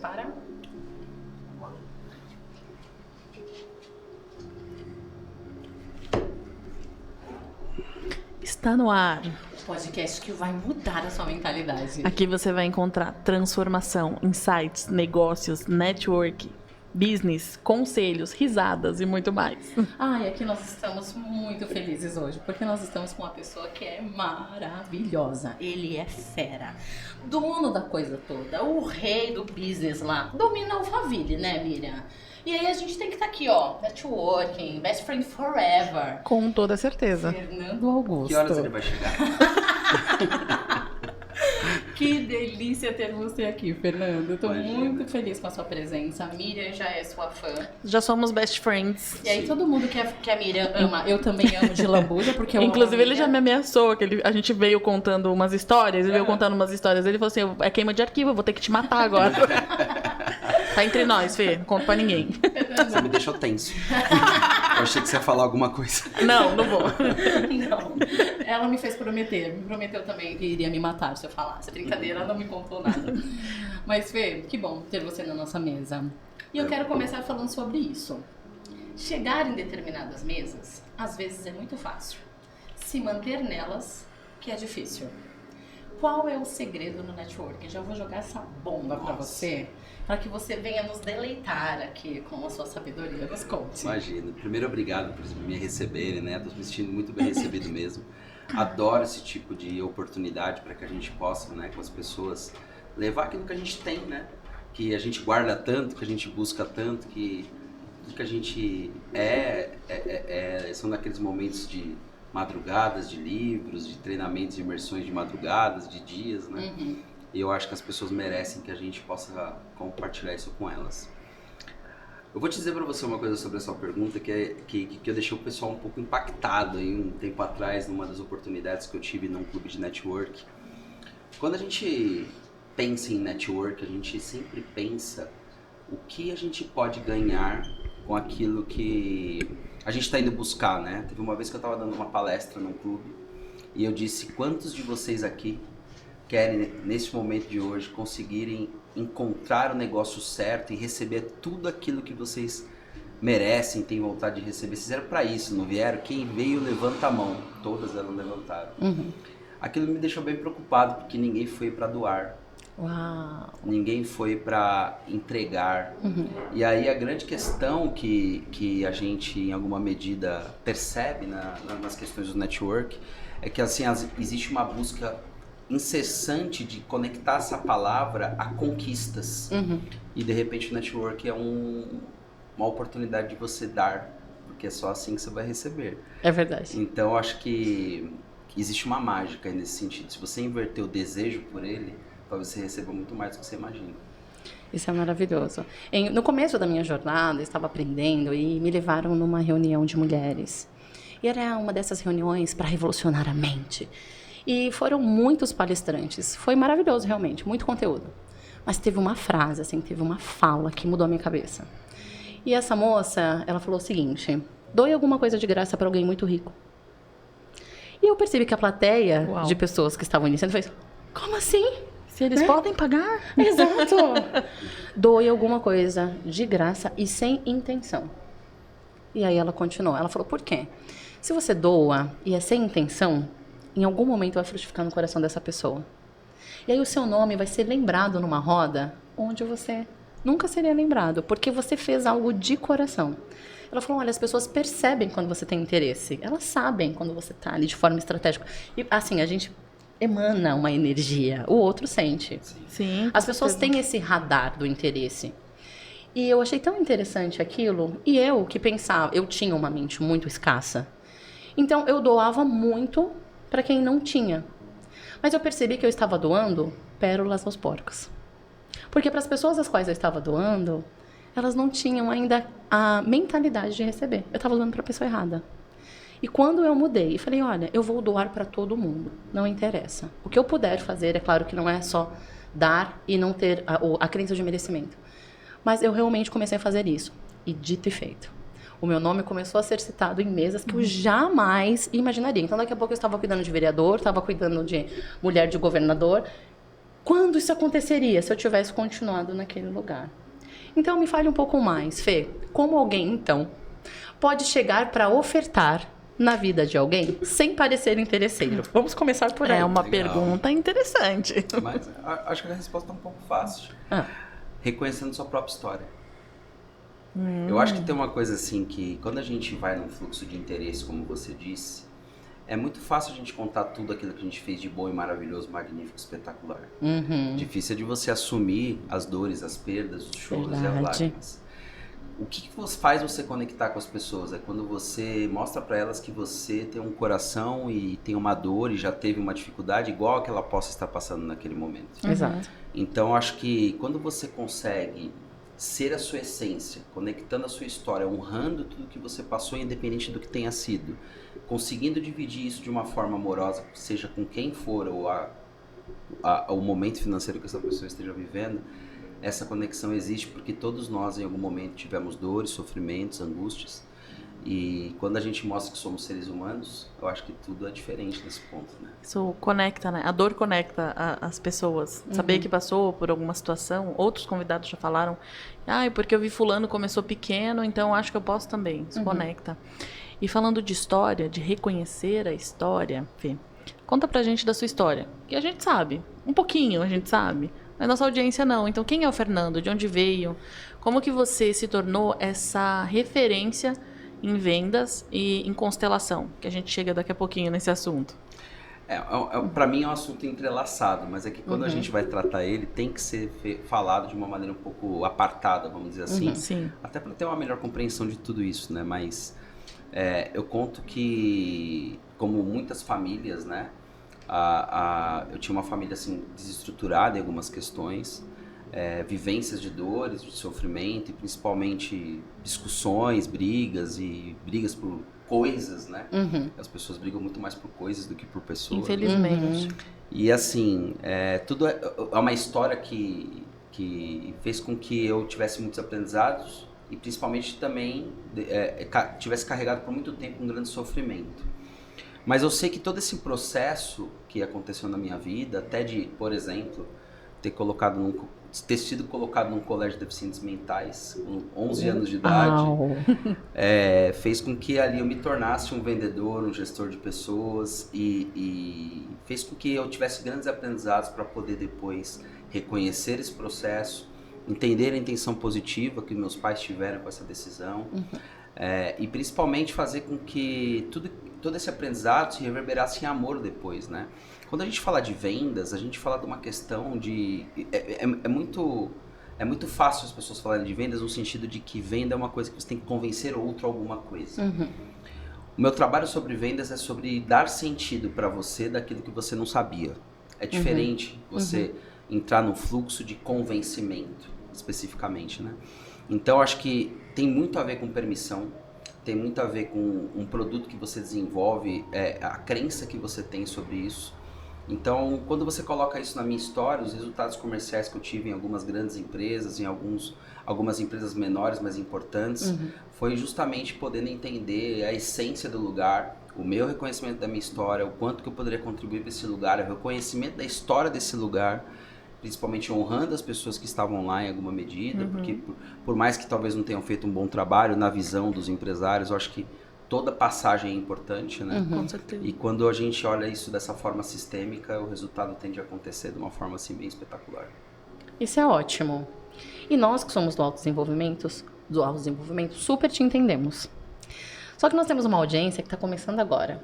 prepara. Está no ar. Podcast que vai mudar a sua mentalidade. Aqui você vai encontrar transformação, insights, negócios, network, business, conselhos, risadas e muito mais. E aqui nós estamos muito felizes hoje, porque nós estamos com uma pessoa que é maravilhosa. Ele é fera, dono da coisa toda, o rei do business lá. Domina o Alphaville, né, Miriam? E aí a gente tem que estar aqui, ó, networking, best friend forever. Com toda certeza. Fernando Augusto. Que horas ele vai chegar? Que delícia ter você aqui, Fernando. Eu tô muito feliz com a sua presença. A Miriam já é sua fã. Já somos best friends. E aí todo mundo que a Miriam ama, eu também amo de lambuja, porque eu Inclusive, amo a ele já me ameaçou, que a gente veio contando umas histórias, ele falou assim, é queima de arquivo, eu vou ter que te matar agora. Tá entre nós, Fê, não conta pra ninguém. Você me deixou tenso. Eu achei que você ia falar alguma coisa. Não vou. Não. Ela me fez prometeu também que iria me matar se eu falasse. Brincadeira, ela não me contou nada. Mas, Fê, que bom ter você na nossa mesa. E eu quero começar falando sobre isso. Chegar em determinadas mesas, às vezes é muito fácil. Se manter nelas, que é difícil. Qual é o segredo no networking? Já vou jogar essa bomba pra você, para que você venha nos deleitar aqui com a sua sabedoria. Nos conte. Imagina. Primeiro, obrigado por me receberem, né? Tô me sentindo muito bem recebido mesmo. Adoro esse tipo de oportunidade para que a gente possa, né, com as pessoas, levar aquilo que a gente tem, né? Que a gente guarda tanto, que a gente busca tanto, que a gente são naqueles momentos de madrugadas de livros, de treinamentos, de imersões de madrugadas, de dias, né? Uhum. E eu acho que as pessoas merecem que a gente possa compartilhar isso com elas. Eu vou te dizer para você uma coisa sobre a sua pergunta que eu deixei o pessoal um pouco impactado aí um tempo atrás, numa das oportunidades que eu tive num clube de network. Quando a gente pensa em network, a gente sempre pensa o que a gente pode ganhar com aquilo que a gente está indo buscar, né? Teve uma vez que eu estava dando uma palestra num clube e eu disse: quantos de vocês aqui querem, nesse momento de hoje, conseguirem encontrar o negócio certo e receber tudo aquilo que vocês merecem, têm vontade de receber? Vocês vieram para isso, não vieram? Quem veio, levanta a mão. Todas elas levantaram. Uhum. Aquilo me deixou bem preocupado, porque ninguém foi para doar. Uau. Ninguém foi para entregar. Uhum. E aí a grande questão que a gente, em alguma medida, percebe nas questões do network é que assim, existe uma busca incessante de conectar essa palavra a conquistas. Uhum. E de repente o network é uma oportunidade de você dar, porque é só assim que você vai receber. É verdade. Então eu acho que existe uma mágica aí nesse sentido. Se você inverter o desejo por ele, talvez você receba muito mais do que você imagina. Isso é maravilhoso. No começo da minha jornada, eu estava aprendendo e me levaram numa reunião de mulheres. E era uma dessas reuniões para revolucionar a mente. E foram muitos palestrantes. Foi maravilhoso, realmente, muito conteúdo. Mas teve uma frase, assim, teve uma fala que mudou a minha cabeça. E essa moça, ela falou o seguinte: doe alguma coisa de graça para alguém muito rico. E eu percebi que a plateia de pessoas que estavam iniciando fez: como assim? Se eles podem pagar? Exato! Doe alguma coisa de graça e sem intenção. E aí ela continuou. Ela falou: por quê? Se você doa e é sem intenção, em algum momento vai frutificar no coração dessa pessoa. E aí o seu nome vai ser lembrado numa roda onde você nunca seria lembrado, porque você fez algo de coração. Ela falou: olha, as pessoas percebem quando você tem interesse. Elas sabem quando você está ali de forma estratégica. E assim, a gente emana uma energia, o outro sente. Sim. As pessoas têm esse radar do interesse. E eu achei tão interessante aquilo, e eu que pensava, eu tinha uma mente muito escassa. Então eu doava muito para quem não tinha. Mas eu percebi que eu estava doando pérolas aos porcos. Porque para as pessoas às quais eu estava doando, elas não tinham ainda a mentalidade de receber. Eu estava doando para a pessoa errada. E quando eu mudei e falei: olha, eu vou doar para todo mundo, não interessa. O que eu puder fazer, é claro que não é só dar e não ter a crença de merecimento. Mas eu realmente comecei a fazer isso. E dito e feito. O meu nome começou a ser citado em mesas que eu jamais imaginaria. Então, daqui a pouco eu estava cuidando de vereador, estava cuidando de mulher de governador. Quando isso aconteceria se eu tivesse continuado naquele lugar? Então, me fale um pouco mais, Fê. Como alguém, então, pode chegar para ofertar na vida de alguém sem parecer interesseiro? Vamos começar por aí. É uma Legal. pergunta interessante. Mas acho que a resposta é um pouco fácil. Reconhecendo sua própria história. Eu acho que tem uma coisa assim que quando a gente vai num fluxo de interesse, como você disse, é muito fácil a gente contar tudo aquilo que a gente fez de bom e maravilhoso, magnífico, espetacular. Difícil é de você assumir as dores, as perdas, os choros e as Verdade. lágrimas. O que faz você conectar com as pessoas? É quando você mostra para elas que você tem um coração e tem uma dor e já teve uma dificuldade igual a que ela possa estar passando naquele momento. Exato. Então, acho que quando você consegue ser a sua essência, conectando a sua história, honrando tudo que você passou, independente do que tenha sido, conseguindo dividir isso de uma forma amorosa, seja com quem for ou o momento financeiro que essa pessoa esteja vivendo, essa conexão existe porque todos nós em algum momento tivemos dores, sofrimentos, angústias, e quando a gente mostra que somos seres humanos, eu acho que tudo é diferente nesse ponto, né? Isso conecta, né? A dor conecta as pessoas. Saber que passou por alguma situação. Outros convidados já falaram, porque eu vi fulano começou pequeno, então acho que eu posso também. Isso conecta. E falando de história, de reconhecer a história, Fê, conta pra gente da sua história. Que a gente sabe. Um pouquinho a gente sabe. Mas nossa audiência não. Então quem é o Fernando? De onde veio? Como que você se tornou essa referência em vendas e em constelação? Que a gente chega daqui a pouquinho nesse assunto. Para mim é um assunto entrelaçado, mas é que quando a gente vai tratar ele, tem que ser falado de uma maneira um pouco apartada, vamos dizer assim. Sim. Até para ter uma melhor compreensão de tudo isso, né? Mas eu conto que, como muitas famílias, né? Eu tinha uma família assim desestruturada em algumas questões, vivências de dores, de sofrimento e principalmente discussões, brigas por coisas, né? As pessoas brigam muito mais por coisas do que por pessoas. Infelizmente. E assim, tudo é uma história que fez com que eu tivesse muitos aprendizados e principalmente também tivesse carregado por muito tempo um grande sofrimento. Mas eu sei que todo esse processo que aconteceu na minha vida, até de, por exemplo, ter sido colocado num colégio de deficientes mentais com 11 anos de idade, fez com que ali eu me tornasse um vendedor, um gestor de pessoas e fez com que eu tivesse grandes aprendizados para poder depois reconhecer esse processo, entender a intenção positiva que meus pais tiveram com essa decisão e principalmente fazer com que todo esse aprendizado se reverberasse em amor depois, né? Quando a gente fala de vendas, a gente fala de uma questão de... É muito fácil as pessoas falarem de vendas no sentido de que venda é uma coisa que você tem que convencer outro a alguma coisa. O meu trabalho sobre vendas é sobre dar sentido para você daquilo que você não sabia. É diferente você entrar no fluxo de convencimento, especificamente, né? Então, acho que tem muito a ver com permissão, tem muito a ver com um produto que você desenvolve, a crença que você tem sobre isso. Então, quando você coloca isso na minha história, os resultados comerciais que eu tive em algumas grandes empresas, em algumas empresas menores, mas importantes, foi justamente podendo entender a essência do lugar, o meu reconhecimento da minha história, o quanto que eu poderia contribuir para esse lugar, o reconhecimento da história desse lugar, principalmente honrando as pessoas que estavam lá em alguma medida, porque por mais que talvez não tenham feito um bom trabalho na visão dos empresários, eu acho que toda passagem é importante, né? Com certeza. E quando a gente olha isso dessa forma sistêmica, o resultado tende a acontecer de uma forma assim bem espetacular. Isso é ótimo. E nós que somos do autodesenvolvimento, super te entendemos. Só que nós temos uma audiência que está começando agora.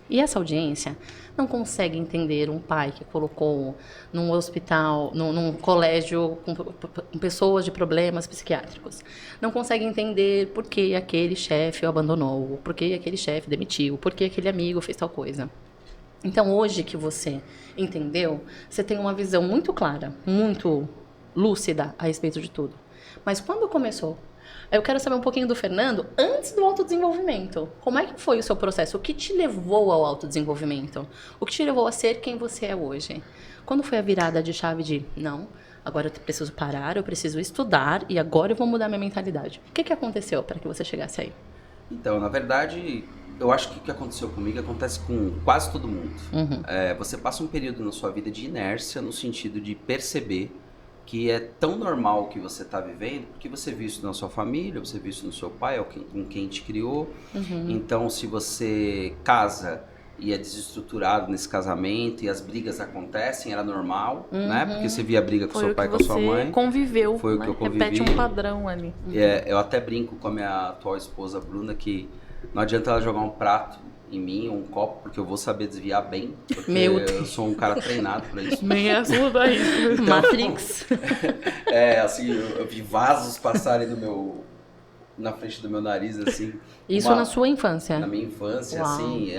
E essa audiência não consegue entender um pai que colocou num hospital, num colégio com pessoas de problemas psiquiátricos. Não consegue entender por que aquele chefe o abandonou, por que aquele chefe demitiu, por que aquele amigo fez tal coisa. Então, hoje que você entendeu, você tem uma visão muito clara, muito lúcida a respeito de tudo. Mas quando começou? Eu quero saber um pouquinho do Fernando antes do autodesenvolvimento. Como é que foi o seu processo? O que te levou ao autodesenvolvimento? O que te levou a ser quem você é hoje? Quando foi a virada de chave de, não, agora eu preciso parar, eu preciso estudar e agora eu vou mudar minha mentalidade? O que aconteceu para que você chegasse aí? Então, na verdade, eu acho que o que aconteceu comigo acontece com quase todo mundo. Uhum. Você passa um período na sua vida de inércia, no sentido de perceber que é tão normal o que você está vivendo, porque você viu isso na sua família, você viu isso no seu pai, com quem te criou. Então, se você casa e é desestruturado nesse casamento e as brigas acontecem, era normal, né? Porque você via a briga com seu pai, com a sua mãe. Conviveu, Foi o né? que eu convivi. Repete um padrão ali. Eu até brinco com a minha atual esposa, Bruna, que não adianta ela jogar um prato em mim, ou um copo, porque eu vou saber desviar bem, porque eu sou um cara treinado pra isso. Nem ajuda isso. Matrix. Assim, eu vi vasos passarem na frente do meu nariz, assim. Isso na sua infância? Na minha infância, Uau. assim,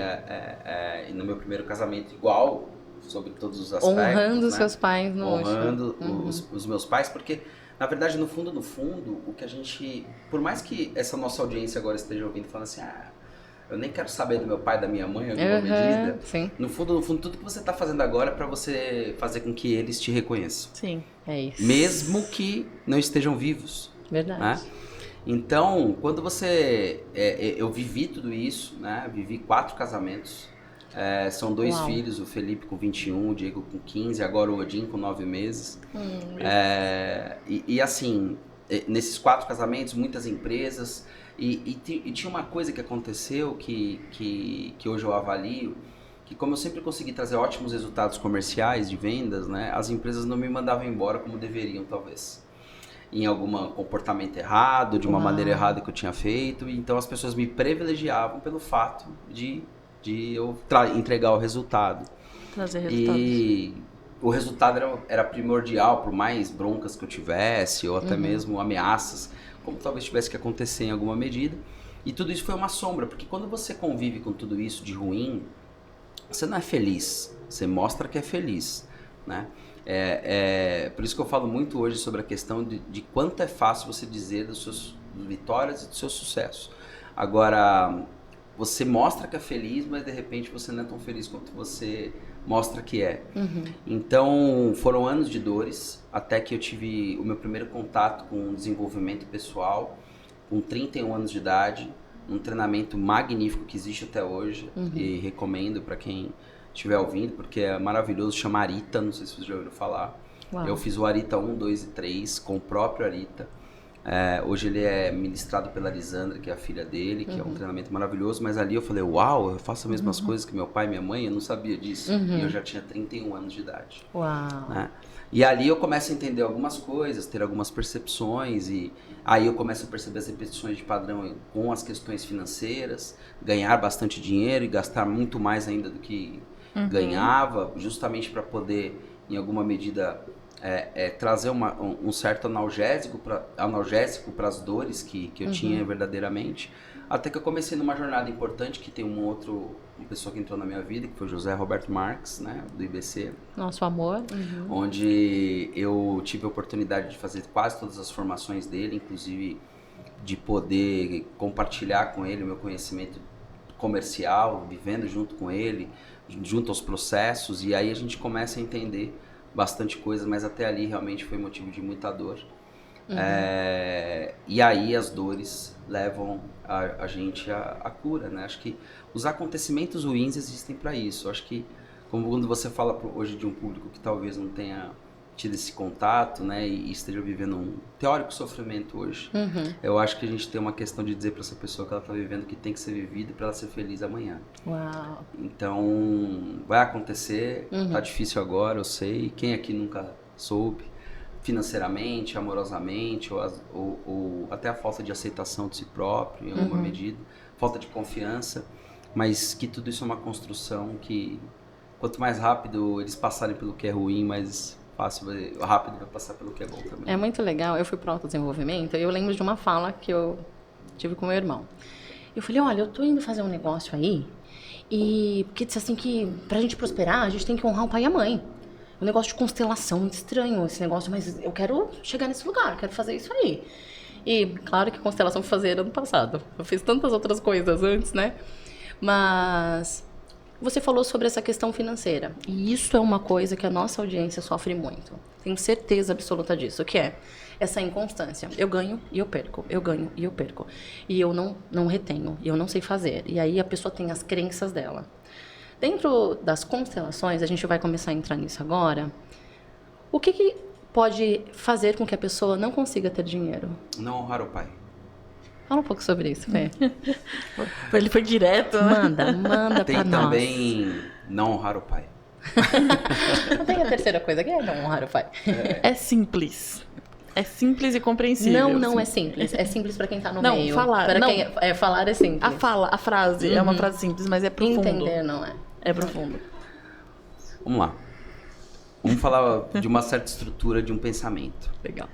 e no meu primeiro casamento igual, sobre todos os aspectos. Honrando né? seus pais no Honrando os meus pais, porque, na verdade, no fundo, o que a gente... Por mais que essa nossa audiência agora esteja ouvindo e falando assim, eu nem quero saber do meu pai, da minha mãe, em alguma medida. Sim. No fundo, tudo que você está fazendo agora é para você fazer com que eles te reconheçam. Sim. É isso. Mesmo que não estejam vivos. Verdade. Né? Então, quando você... eu vivi tudo isso, né? Vivi 4 casamentos. São 2 Uau. filhos, o Felipe com 21, o Diego com 15, agora o Odin com 9 meses. E assim, nesses 4 casamentos, muitas empresas... E tinha uma coisa que aconteceu que hoje eu avalio, que como eu sempre consegui trazer ótimos resultados comerciais de vendas, né, as empresas não me mandavam embora como deveriam, talvez. Em algum comportamento errado, de uma maneira errada que eu tinha feito. Então as pessoas me privilegiavam pelo fato de eu entregar o resultado. Trazer resultados. E o resultado era primordial, por mais broncas que eu tivesse, ou até mesmo ameaças, como talvez tivesse que acontecer em alguma medida. E tudo isso foi uma sombra, porque quando você convive com tudo isso de ruim, você não é feliz, você mostra que é feliz, né? Por isso que eu falo muito hoje sobre a questão de quanto é fácil você dizer das suas vitórias e do seu sucesso. Agora, você mostra que é feliz, mas de repente você não é tão feliz quanto você mostra que é. Então, foram anos de dores, até que eu tive o meu primeiro contato com o desenvolvimento pessoal, com 31 anos de idade, um treinamento magnífico que existe até hoje, e recomendo para quem estiver ouvindo, porque é maravilhoso, chama Arita, não sei se vocês já ouviram falar. Uau. Eu fiz o Arita 1, 2 e 3 com o próprio Arita. Hoje ele é ministrado pela Lisandra, que é a filha dele, que é um treinamento maravilhoso, mas ali eu falei, uau, eu faço as mesmas coisas que meu pai e minha mãe, eu não sabia disso. E eu já tinha 31 anos de idade. Uau. Né? E ali eu começo a entender algumas coisas, ter algumas percepções, e aí eu começo a perceber as repetições de padrão com as questões financeiras, ganhar bastante dinheiro e gastar muito mais ainda do que ganhava, justamente para poder, em alguma medida, trazer um certo analgésico para as dores que eu tinha verdadeiramente. Até que eu comecei numa jornada importante, que tem uma pessoa que entrou na minha vida, que foi o José Roberto Marques, né, do IBC. Nosso amor. Onde eu tive a oportunidade de fazer quase todas as formações dele, inclusive de poder compartilhar com ele o meu conhecimento comercial, vivendo junto com ele, junto aos processos, e aí a gente começa a entender bastante coisa, mas até ali realmente foi motivo de muita dor. E aí as dores levam a gente à cura, né? Acho que os acontecimentos ruins existem para isso. Acho que como quando você fala hoje de um público que talvez não tenha tido esse contato, né, e esteja vivendo um teórico sofrimento hoje, eu acho que a gente tem uma questão de dizer para essa pessoa que ela está vivendo que tem que ser vivida para ela ser feliz amanhã. Uau. Então, vai acontecer, tá difícil agora, eu sei. Quem aqui nunca soube? Financeiramente, amorosamente, ou até a falta de aceitação de si próprio, em alguma medida, falta de confiança, mas que tudo isso é uma construção que, quanto mais rápido eles passarem pelo que é ruim, mais rápido vai passar pelo que é bom também. É muito legal. Eu fui para o autodesenvolvimento e eu lembro de uma fala que eu tive com meu irmão. Eu falei, olha, eu tô indo fazer um negócio aí, e porque disse assim que pra gente prosperar, a gente tem que honrar o pai e a mãe. Um negócio de constelação, muito estranho esse negócio, mas eu quero chegar nesse lugar, eu quero fazer isso aí. E claro que constelação eu fui fazer ano passado. Eu fiz tantas outras coisas antes, né? Mas Você falou sobre essa questão financeira. E isso é uma coisa que a nossa audiência sofre muito. Tenho certeza absoluta disso, que é essa inconstância. Eu ganho e eu perco. Eu ganho e eu perco. E eu não retenho. E eu não sei fazer. E aí a pessoa tem as crenças dela. Dentro das constelações, a gente vai começar a entrar nisso agora. O que pode fazer com que a pessoa não consiga ter dinheiro? Não honrar o pai. Fala um pouco sobre isso, Fê. Ele foi direto, né? Manda Tem pra nós. também não honrar o pai. Não tem a terceira coisa, que é não honrar o pai. É simples. É simples e compreensível. Não é simples. É simples pra quem tá no Não, meio. falar, Pra não. quem falar é simples. A frase é uma frase simples, mas é profundo. Entender não é. É profundo. Vamos lá. Vamos falar de uma certa estrutura de um pensamento. Legal.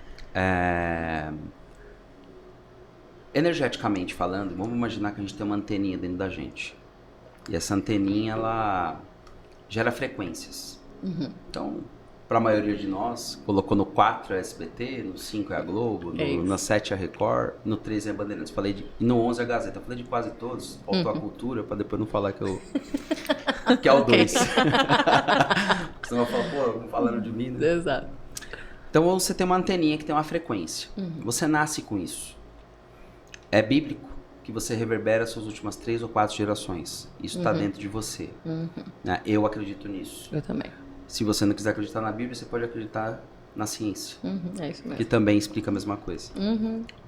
Energeticamente falando, vamos imaginar que a gente tem uma anteninha dentro da gente. E essa anteninha, ela gera frequências. Então, para a maioria de nós, colocou no 4 é SBT, no 5 é a Globo, no 7 é a Record, no 13 é a Bandeirantes. E no 11 é a Gazeta. Eu falei de quase todos, faltou a cultura, para depois não falar que que é o 2. Senão eu falo, pô, falando de mim, né? Exato. Então você tem uma anteninha que tem uma frequência. Você nasce com isso. É bíblico que você reverbera suas últimas 3 ou 4 gerações. Isso está dentro de você. Né? Eu acredito nisso. Eu também. Se você não quiser acreditar na Bíblia, você pode acreditar na ciência. É isso mesmo. Que também explica a mesma coisa.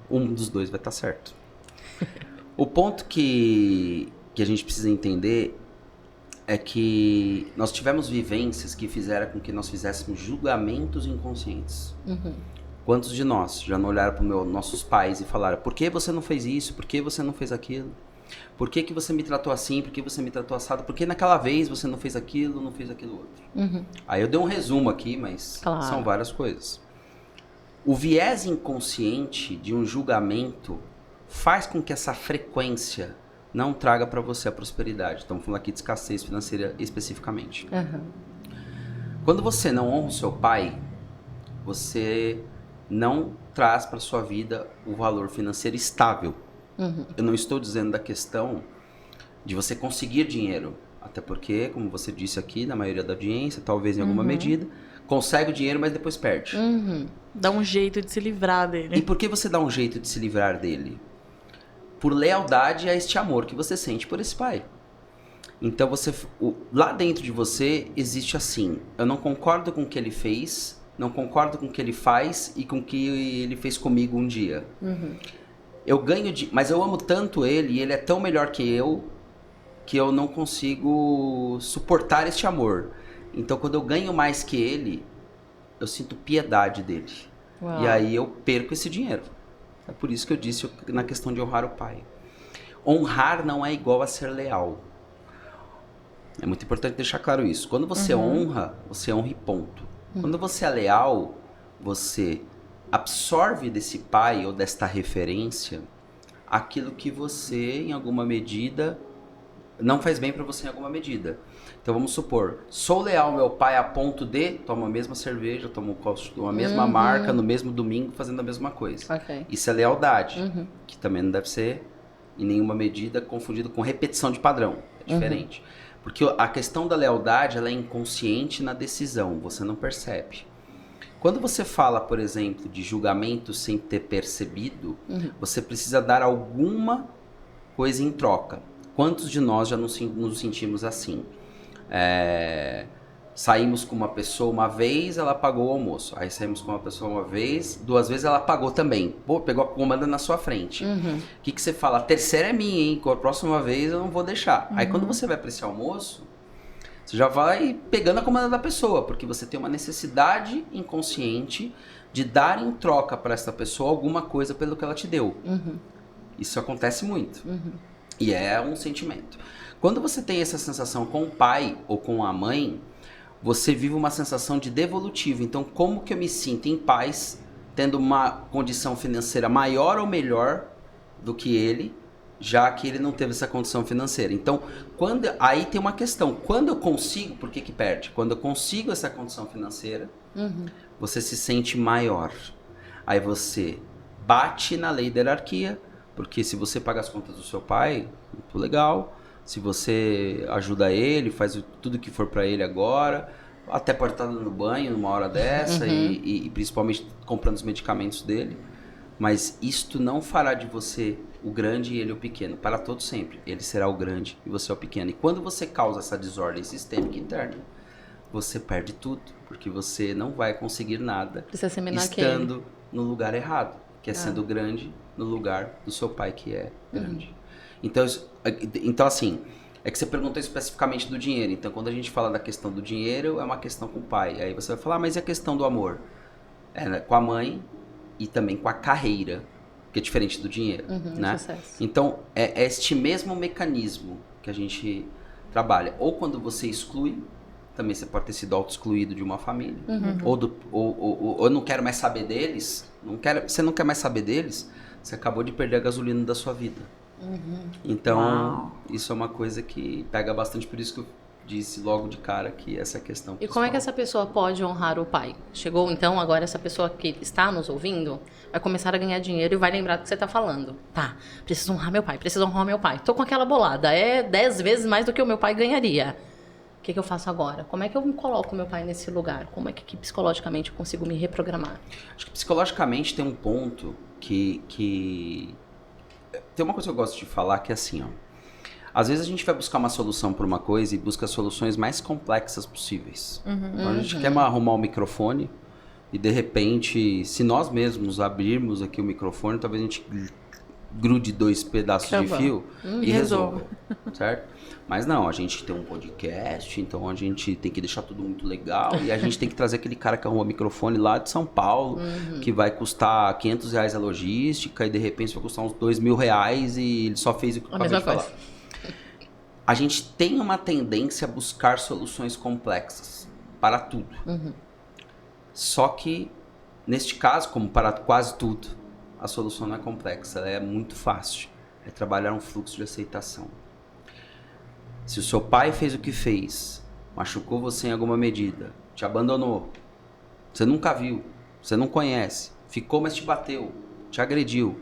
Um dos dois vai estar certo. O ponto que a gente precisa entender é que nós tivemos vivências que fizeram com que nós fizéssemos julgamentos inconscientes. Quantos de nós já não olharam para nossos pais e falaram: por que você não fez isso? Por que você não fez aquilo? Por que você me tratou assim? Por que você me tratou assado? Por que naquela vez você não fez aquilo, não fez aquilo outro? Aí eu dei um resumo aqui, mas são várias coisas. O viés inconsciente de um julgamento faz com que essa frequência não traga para você a prosperidade. Estamos falando aqui de escassez financeira especificamente. Quando você não honra o seu pai, você não traz para sua vida o valor financeiro estável. Eu não estou dizendo da questão de você conseguir dinheiro, até porque, como você disse aqui, na maioria da audiência, talvez em alguma medida, consegue o dinheiro, mas depois perde. Dá um jeito de se livrar dele. E por que você dá um jeito de se livrar dele? Por lealdade a este amor que você sente por esse pai. Então, lá dentro de você existe assim: eu não concordo com o que ele fez, não concordo com o que ele faz e com o que ele fez comigo um dia. Eu ganho mas eu amo tanto ele e ele é tão melhor que eu não consigo suportar este amor. Então, quando eu ganho mais que ele, eu sinto piedade dele. Uau. E aí eu perco esse dinheiro. É por isso que eu disse na questão de honrar o pai. Honrar não é igual a ser leal. É muito importante deixar claro isso. Quando você honra e ponto. Quando você é leal, você absorve desse pai ou desta referência aquilo que você, em alguma medida, não faz bem para você em alguma medida. Então vamos supor, sou leal ao meu pai a ponto de tomar a mesma cerveja, tomo a mesma marca, no mesmo domingo, fazendo a mesma coisa. Isso é lealdade, que também não deve ser, em nenhuma medida, confundido com repetição de padrão. É diferente. Porque a questão da lealdade, ela é inconsciente na decisão, você não percebe. Quando você fala, por exemplo, de julgamento sem ter percebido, você precisa dar alguma coisa em troca. Quantos de nós já nos sentimos assim? Saímos com uma pessoa uma vez, ela pagou o almoço. Aí saímos com uma pessoa uma vez, 2 vezes ela pagou também. Pô, pegou a comanda na sua frente. O que você fala? A terceira é minha, hein? Com a próxima vez eu não vou deixar. Aí quando você vai para esse almoço, você já vai pegando a comanda da pessoa, porque você tem uma necessidade inconsciente de dar em troca para essa pessoa alguma coisa pelo que ela te deu. Isso acontece muito. E é um sentimento. Quando você tem essa sensação com o pai ou com a mãe, você vive uma sensação de devolutivo. Então, como que eu me sinto em paz, tendo uma condição financeira maior ou melhor do que ele, já que ele não teve essa condição financeira? Então, aí tem uma questão. Quando eu consigo, por que perde? Quando eu consigo essa condição financeira, você se sente maior. Aí você bate na lei da hierarquia, porque se você paga as contas do seu pai, muito legal, Se você ajuda ele, faz tudo que for para ele agora, até pode estar dando banho numa hora dessa e principalmente comprando os medicamentos dele. Mas isto não fará de você o grande e ele o pequeno. Para todos sempre. Ele será o grande e você é o pequeno. E quando você causa essa desordem sistêmica interna, você perde tudo. Porque você não vai conseguir nada Precisa ser menor estando no lugar errado. Que é sendo grande no lugar do seu pai que é grande. Então, assim, é que você perguntou especificamente do dinheiro. Então, quando a gente fala da questão do dinheiro, é uma questão com o pai. Aí você vai falar, mas e a questão do amor? É com a mãe e também com a carreira, que é diferente do dinheiro, né? Sucesso. Então, é este mesmo mecanismo que a gente trabalha. Ou quando você exclui, também você pode ter sido auto-excluído de uma família. Ou eu não quero mais saber deles. Você não quer mais saber deles, você acabou de perder a gasolina da sua vida. Então, isso é uma coisa que pega bastante, por isso que eu disse logo de cara que essa é a questão. E como é que essa pessoa pode honrar o pai? Chegou, então, agora essa pessoa que está nos ouvindo vai começar a ganhar dinheiro e vai lembrar do que você está falando. Tá, preciso honrar meu pai, preciso honrar meu pai. Tô com aquela bolada, é 10 vezes mais do que o meu pai ganharia. O que eu faço agora? Como é que eu me coloco meu pai nesse lugar? Como é que psicologicamente eu consigo me reprogramar? Acho que psicologicamente tem um ponto que... Tem uma coisa que eu gosto de falar que é assim, ó. Às vezes a gente vai buscar uma solução para uma coisa e busca soluções mais complexas possíveis. Então a gente quer arrumar um microfone e de repente, se nós mesmos abrirmos aqui o microfone, talvez a gente grude 2 pedaços de fio e resolva, certo? Mas não, a gente tem um podcast, então a gente tem que deixar tudo muito legal e a gente tem que trazer aquele cara que arruma o microfone lá de São Paulo, que vai custar R$500 a logística e de repente vai custar uns R$2.000 e ele só fez o que eu acabei de falar. A gente tem uma tendência a buscar soluções complexas para tudo. Só que, neste caso, como para quase tudo, a solução não é complexa, ela é muito fácil. É trabalhar um fluxo de aceitação. Se o seu pai fez o que fez, machucou você em alguma medida, te abandonou, você nunca viu, você não conhece, ficou mas te bateu, te agrediu,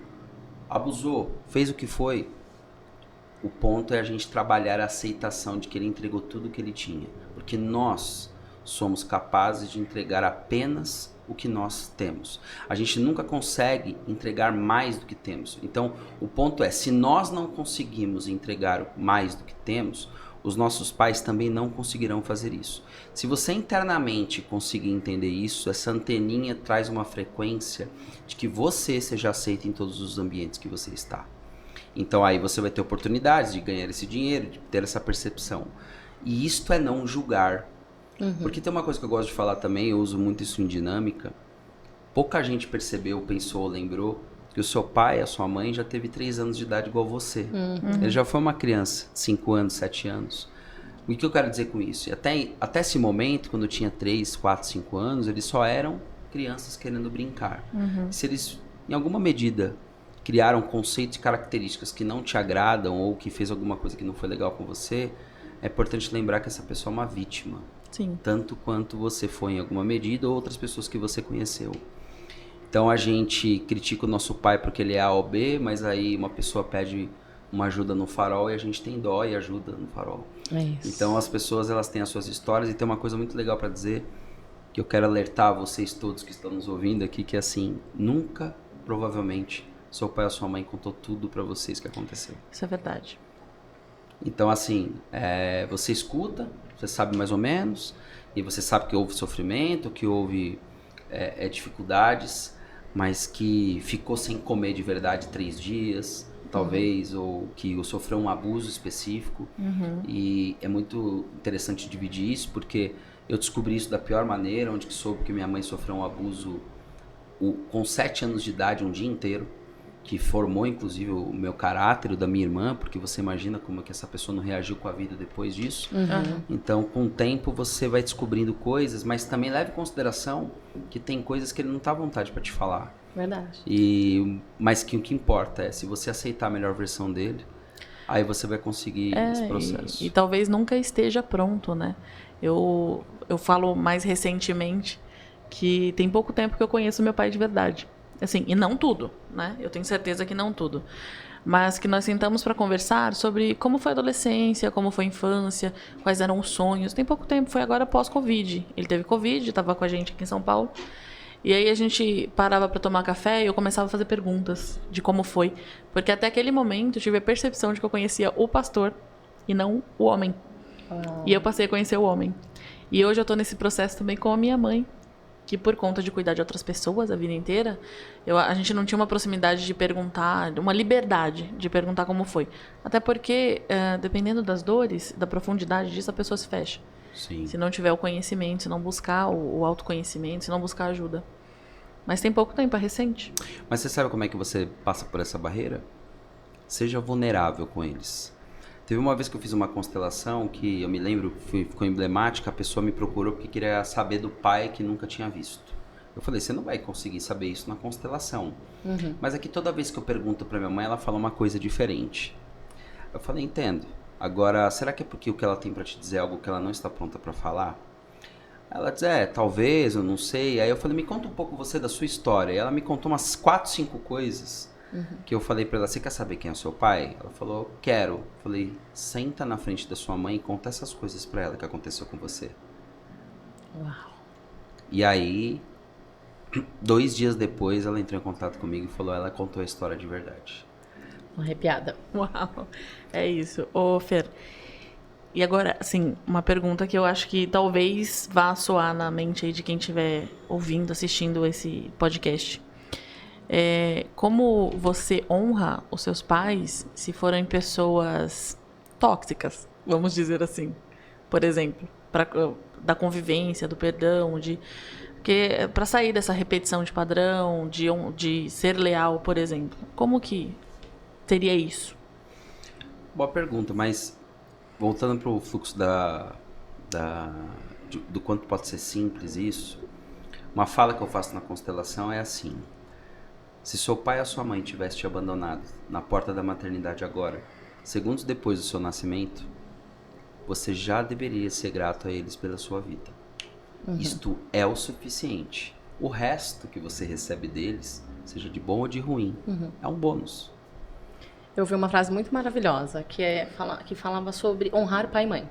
abusou, fez o que foi, o ponto é a gente trabalhar a aceitação de que ele entregou tudo o que ele tinha. Porque nós somos capazes de entregar apenas o que nós temos. A gente nunca consegue entregar mais do que temos. Então, o ponto é, se nós não conseguimos entregar mais do que temos, os nossos pais também não conseguirão fazer isso. Se você internamente conseguir entender isso, essa anteninha traz uma frequência de que você seja aceito em todos os ambientes que você está. Então aí você vai ter oportunidades de ganhar esse dinheiro, de ter essa percepção. E isto é não julgar. Porque tem uma coisa que eu gosto de falar também, eu uso muito isso em dinâmica. Pouca gente percebeu, pensou, lembrou que o seu pai, a sua mãe já teve 3 anos de idade igual você. Ele já foi uma criança, 5 anos, 7 anos. O que eu quero dizer com isso? Até esse momento, quando eu tinha 3, 4, 5 anos, eles só eram crianças querendo brincar. Se eles, em alguma medida, criaram conceitos e características que não te agradam ou que fez alguma coisa que não foi legal com você, é importante lembrar que essa pessoa é uma vítima. Sim. Tanto quanto você foi em alguma medida ou outras pessoas que você conheceu. Então a gente critica o nosso pai porque ele é A ou B, mas aí uma pessoa pede uma ajuda no farol e a gente tem dó e ajuda no farol. É isso. Então as pessoas elas têm as suas histórias e tem uma coisa muito legal para dizer que eu quero alertar vocês todos que estão nos ouvindo aqui, que assim, nunca, provavelmente, seu pai ou sua mãe contou tudo para vocês que aconteceu. Isso é verdade. Então assim, você escuta, você sabe mais ou menos, e você sabe que houve sofrimento, que houve dificuldades, mas que ficou sem comer de verdade 3 dias, talvez, ou que sofreu um abuso específico. E é muito interessante dividir isso, porque eu descobri isso da pior maneira, onde que soube que minha mãe sofreu um abuso com 7 anos de idade, um dia inteiro, que formou inclusive o meu caráter, o da minha irmã, porque você imagina como é que essa pessoa não reagiu com a vida depois disso. Então, com o tempo, você vai descobrindo coisas, mas também leve em consideração que tem coisas que ele não tá à vontade para te falar. Verdade. Mas que o que importa é, se você aceitar a melhor versão dele, aí você vai conseguir esse processo. E talvez nunca esteja pronto, né? Eu falo mais recentemente que tem pouco tempo que eu conheço meu pai de verdade. Assim, e não tudo, né? Eu tenho certeza que não tudo. Mas que nós sentamos para conversar sobre como foi a adolescência, como foi a infância, quais eram os sonhos. Tem pouco tempo, foi agora pós-Covid. Ele teve Covid, estava com a gente aqui em São Paulo. E aí a gente parava para tomar café e eu começava a fazer perguntas de como foi. Porque até aquele momento eu tive a percepção de que eu conhecia o pastor e não o homem. E eu passei a conhecer o homem. E hoje eu tô nesse processo também com a minha mãe, que por conta de cuidar de outras pessoas a vida inteira, a gente não tinha uma proximidade de perguntar, uma liberdade de perguntar como foi. Até porque, dependendo das dores, da profundidade disso, a pessoa se fecha. Sim. Se não tiver o conhecimento, se não buscar o autoconhecimento, se não buscar ajuda. Mas tem pouco tempo, é recente. Mas você sabe como é que você passa por essa barreira? Seja vulnerável com eles. Teve uma vez que eu fiz uma constelação que eu me lembro, ficou emblemática, a pessoa me procurou porque queria saber do pai que nunca tinha visto. Eu falei, você não vai conseguir saber isso na constelação. Mas aqui toda vez que eu pergunto pra minha mãe, ela fala uma coisa diferente. Eu falei, entendo. Agora, será que é porque o que ela tem pra te dizer é algo que ela não está pronta pra falar? Ela diz, talvez, eu não sei. Aí eu falei, me conta um pouco você da sua história. E ela me contou umas 4, 5 coisas que eu falei pra ela, você quer saber quem é o seu pai? Ela falou, quero. Eu falei, senta na frente da sua mãe e conta essas coisas pra ela que aconteceu com você. Uau. E aí, 2 dias depois, ela entrou em contato comigo e falou, ela contou a história de verdade. Arrepiada. Uau. É isso. Ô, Fer, e agora, assim, uma pergunta que eu acho que talvez vá soar na mente aí de quem estiver ouvindo, assistindo esse podcast. Como você honra os seus pais se forem pessoas tóxicas, vamos dizer assim, por exemplo, da convivência, do perdão, porque para sair dessa repetição de padrão, de ser leal, por exemplo, como que seria isso? Boa pergunta, mas voltando para o fluxo do quanto pode ser simples isso, uma fala que eu faço na constelação é assim: se seu pai ou sua mãe tivesse te abandonado na porta da maternidade agora, segundos depois do seu nascimento, você já deveria ser grato a eles pela sua vida. Isto é o suficiente. O resto que você recebe deles, seja de bom ou de ruim, é um bônus. Eu vi uma frase muito maravilhosa que falava sobre honrar pai e mãe.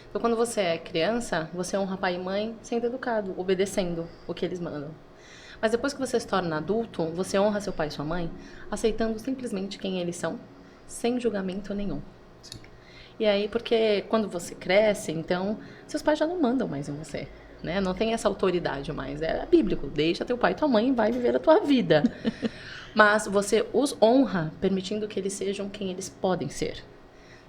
Então, quando você é criança, você honra pai e mãe sendo educado, obedecendo o que eles mandam. Mas depois que você se torna adulto, você honra seu pai e sua mãe, aceitando simplesmente quem eles são, sem julgamento nenhum. Sim. E aí, porque quando você cresce, então, seus pais já não mandam mais em você, né? Não tem essa autoridade mais. É bíblico, deixa teu pai e tua mãe e vai viver a tua vida. Mas você os honra, permitindo que eles sejam quem eles podem ser.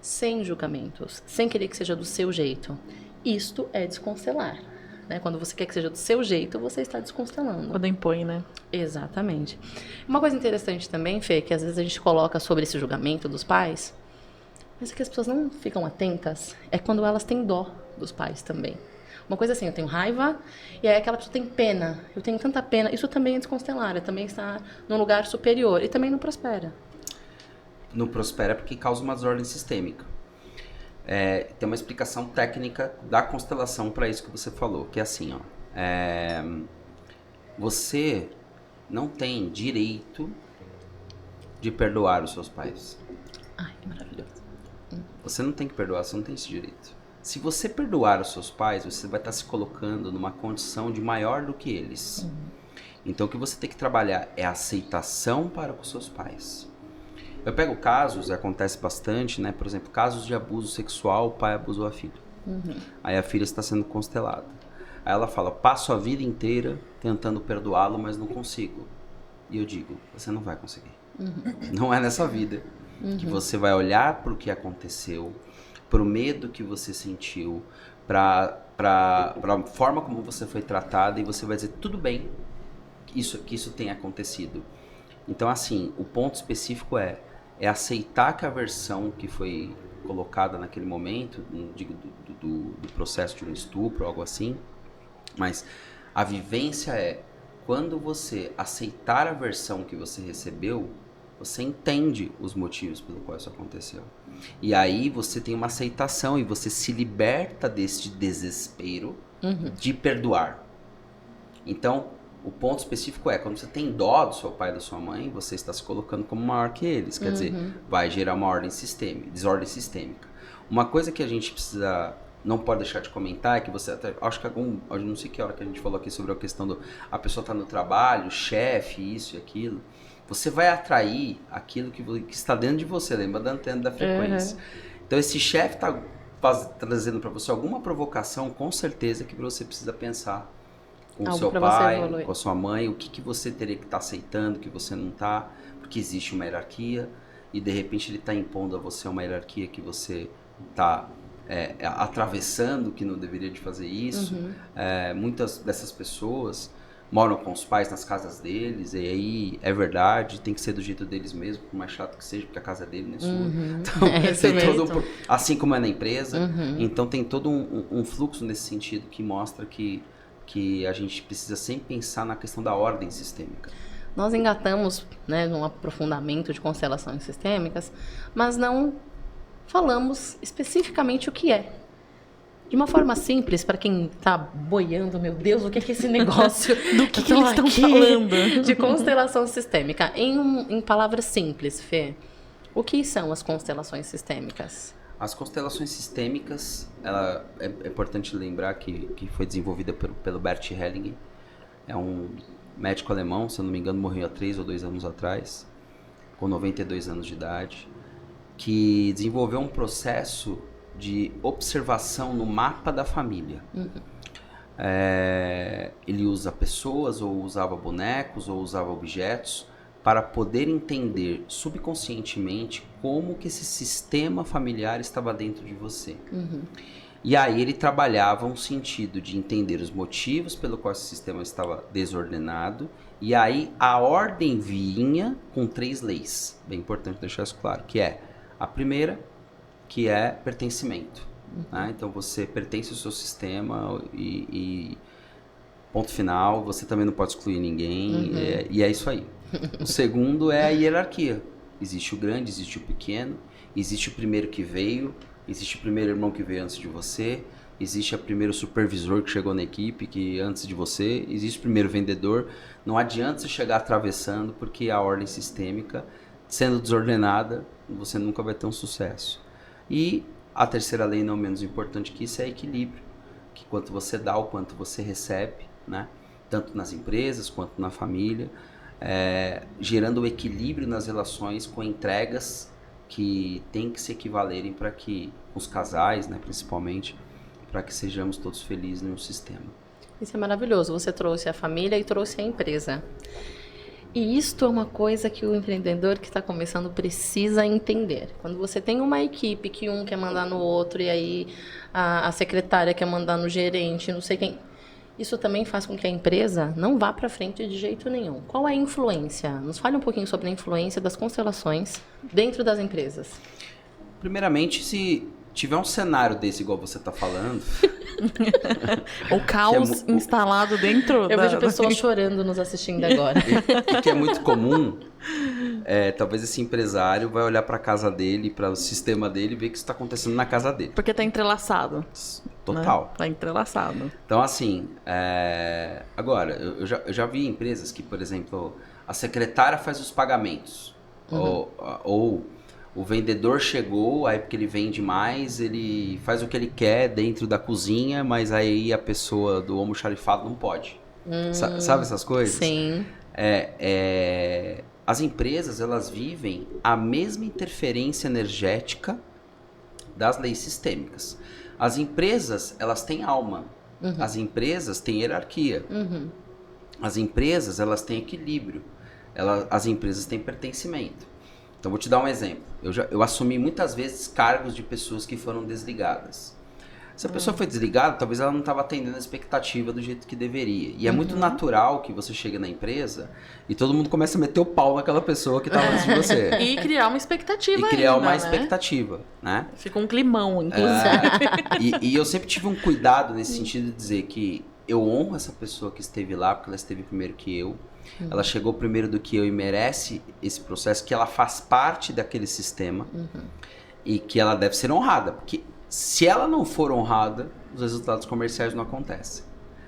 Sem julgamentos, sem querer que seja do seu jeito. Isto é desconstelar. Né? Quando você quer que seja do seu jeito, você está desconstelando. Quando impõe, né? Exatamente. Uma coisa interessante também, Fê, que às vezes a gente coloca sobre esse julgamento dos pais, mas é que as pessoas não ficam atentas, é quando elas têm dó dos pais também. Uma coisa assim, eu tenho raiva, e aí aquela pessoa tem pena. Eu tenho tanta pena. Isso também é desconstelar, também está num lugar superior. E também não prospera. Não prospera porque causa uma desordem sistêmica. Tem uma explicação técnica da constelação para isso que você falou, que é assim, você não tem direito de perdoar os seus pais. Ai, que maravilhoso. Você não tem que perdoar, você não tem esse direito. Se você perdoar os seus pais, você vai estar se colocando numa condição de maior do que eles. Então o que você tem que trabalhar é a aceitação para com os seus pais. Eu pego casos, acontece bastante, né? Por exemplo, casos de abuso sexual, o pai abusou a filha. Aí a filha está sendo constelada. Aí ela fala, passo a vida inteira tentando perdoá-lo, mas não consigo. E eu digo, você não vai conseguir. Não é nessa vida que você vai olhar para o que aconteceu, para o medo que você sentiu, para a forma como você foi tratada, e você vai dizer, tudo bem que isso tenha acontecido. Então, assim, o ponto específico é aceitar que a versão que foi colocada naquele momento, não digo do processo de um estupro ou algo assim, mas a vivência é, quando você aceitar a versão que você recebeu, você entende os motivos pelo qual isso aconteceu. E aí você tem uma aceitação e você se liberta deste desespero de perdoar. Então, O ponto específico é, quando você tem dó do seu pai e da sua mãe, você está se colocando como maior que eles. Quer dizer, vai gerar uma desordem sistêmica. Uma coisa que a gente precisa, não pode deixar de comentar, é que você até, acho que eu não sei que hora que a gente falou aqui sobre a questão do, a pessoa está no trabalho, chefe, isso e aquilo. Você vai atrair aquilo que está dentro de você, lembra da antena da frequência. Então esse chefe está trazendo para você alguma provocação, com certeza que você precisa pensar com o seu pai, com a sua mãe, o que você teria que estar aceitando, o que você não está, porque existe uma hierarquia e de repente ele está impondo a você uma hierarquia que você está atravessando, que não deveria de fazer isso. Muitas dessas pessoas moram com os pais nas casas deles, e aí é verdade, tem que ser do jeito deles mesmo, por mais chato que seja, porque a casa é dele, não é sua. Então, tem todo, assim como é na empresa, então tem todo um fluxo nesse sentido que mostra que a gente precisa sempre pensar na questão da ordem sistêmica. Nós engatamos, né, num aprofundamento de constelações sistêmicas, mas não falamos especificamente o que é. De uma forma simples, para quem está boiando, meu Deus, o que é esse negócio? Do que eles estão falando? De constelação sistêmica. Em palavras simples, Fê, o que são as constelações sistêmicas? As constelações sistêmicas, é importante lembrar que foi desenvolvida pelo Bert Hellinger. É um médico alemão, se eu não me engano, morreu há 3 ou 2 anos atrás, com 92 anos de idade, que desenvolveu um processo de observação no mapa da família. Ele usa pessoas, ou usava bonecos, ou usava objetos, para poder entender subconscientemente como que esse sistema familiar estava dentro de você. E aí ele trabalhava um sentido de entender os motivos pelo qual esse sistema estava desordenado, e aí a ordem vinha com 3 leis. Bem importante deixar isso claro, que é a primeira, que é pertencimento. Né? Então você pertence ao seu sistema e ponto final, você também não pode excluir ninguém, e é isso aí. O segundo é a hierarquia. Existe o grande, existe o pequeno, existe o primeiro que veio, existe o primeiro irmão que veio antes de você, existe o primeiro supervisor que chegou na equipe que antes de você, existe o primeiro vendedor. Não adianta você chegar atravessando, porque a ordem sistêmica, sendo desordenada, você nunca vai ter um sucesso. E a terceira lei, não menos importante que isso, é equilíbrio. Que quanto você dá, o quanto você recebe, né? Tanto nas empresas quanto na família, gerando o equilíbrio nas relações com entregas que tem que se equivalerem para que os casais, né, principalmente, para que sejamos todos felizes no sistema. Isso é maravilhoso. Você trouxe a família e trouxe a empresa. E isto é uma coisa que o empreendedor que está começando precisa entender. Quando você tem uma equipe que um quer mandar no outro e aí a secretária quer mandar no gerente, não sei quem, isso também faz com que a empresa não vá para frente de jeito nenhum. Qual é a influência? Nos fale um pouquinho sobre a influência das constelações dentro das empresas. Primeiramente, se tiver um cenário desse igual você está falando... O caos instalado dentro Eu vejo pessoas chorando nos assistindo agora. E que é muito comum, talvez esse empresário vai olhar para a casa dele, para o sistema dele e ver que isso está acontecendo na casa dele. Porque está entrelaçado. Total. Né? Tá entrelaçado. Então, assim, agora, eu já vi empresas que, por exemplo, a secretária faz os pagamentos. Ou o vendedor chegou, aí porque ele vende mais, ele faz o que ele quer dentro da cozinha, mas aí a pessoa do almoxarifado não pode. Sabe essas coisas? Sim. As empresas, elas vivem a mesma interferência energética das leis sistêmicas. As empresas, elas têm alma. As empresas têm hierarquia. As empresas, elas têm equilíbrio. As empresas têm pertencimento. Então, vou te dar um exemplo. Eu assumi muitas vezes cargos de pessoas que foram desligadas. Se a pessoa foi desligada, talvez ela não estava atendendo a expectativa do jeito que deveria. E é muito natural que você chegue na empresa e todo mundo começa a meter o pau naquela pessoa que estava antes de você. E criar uma expectativa E criar ainda, uma né? expectativa, né? Fica um climão, inclusive. E eu sempre tive um cuidado nesse sentido de dizer que eu honro essa pessoa que esteve lá, porque ela esteve primeiro que eu. Ela chegou primeiro do que eu e merece esse processo, que ela faz parte daquele sistema e que ela deve ser honrada, porque se ela não for honrada, os resultados comerciais não acontecem.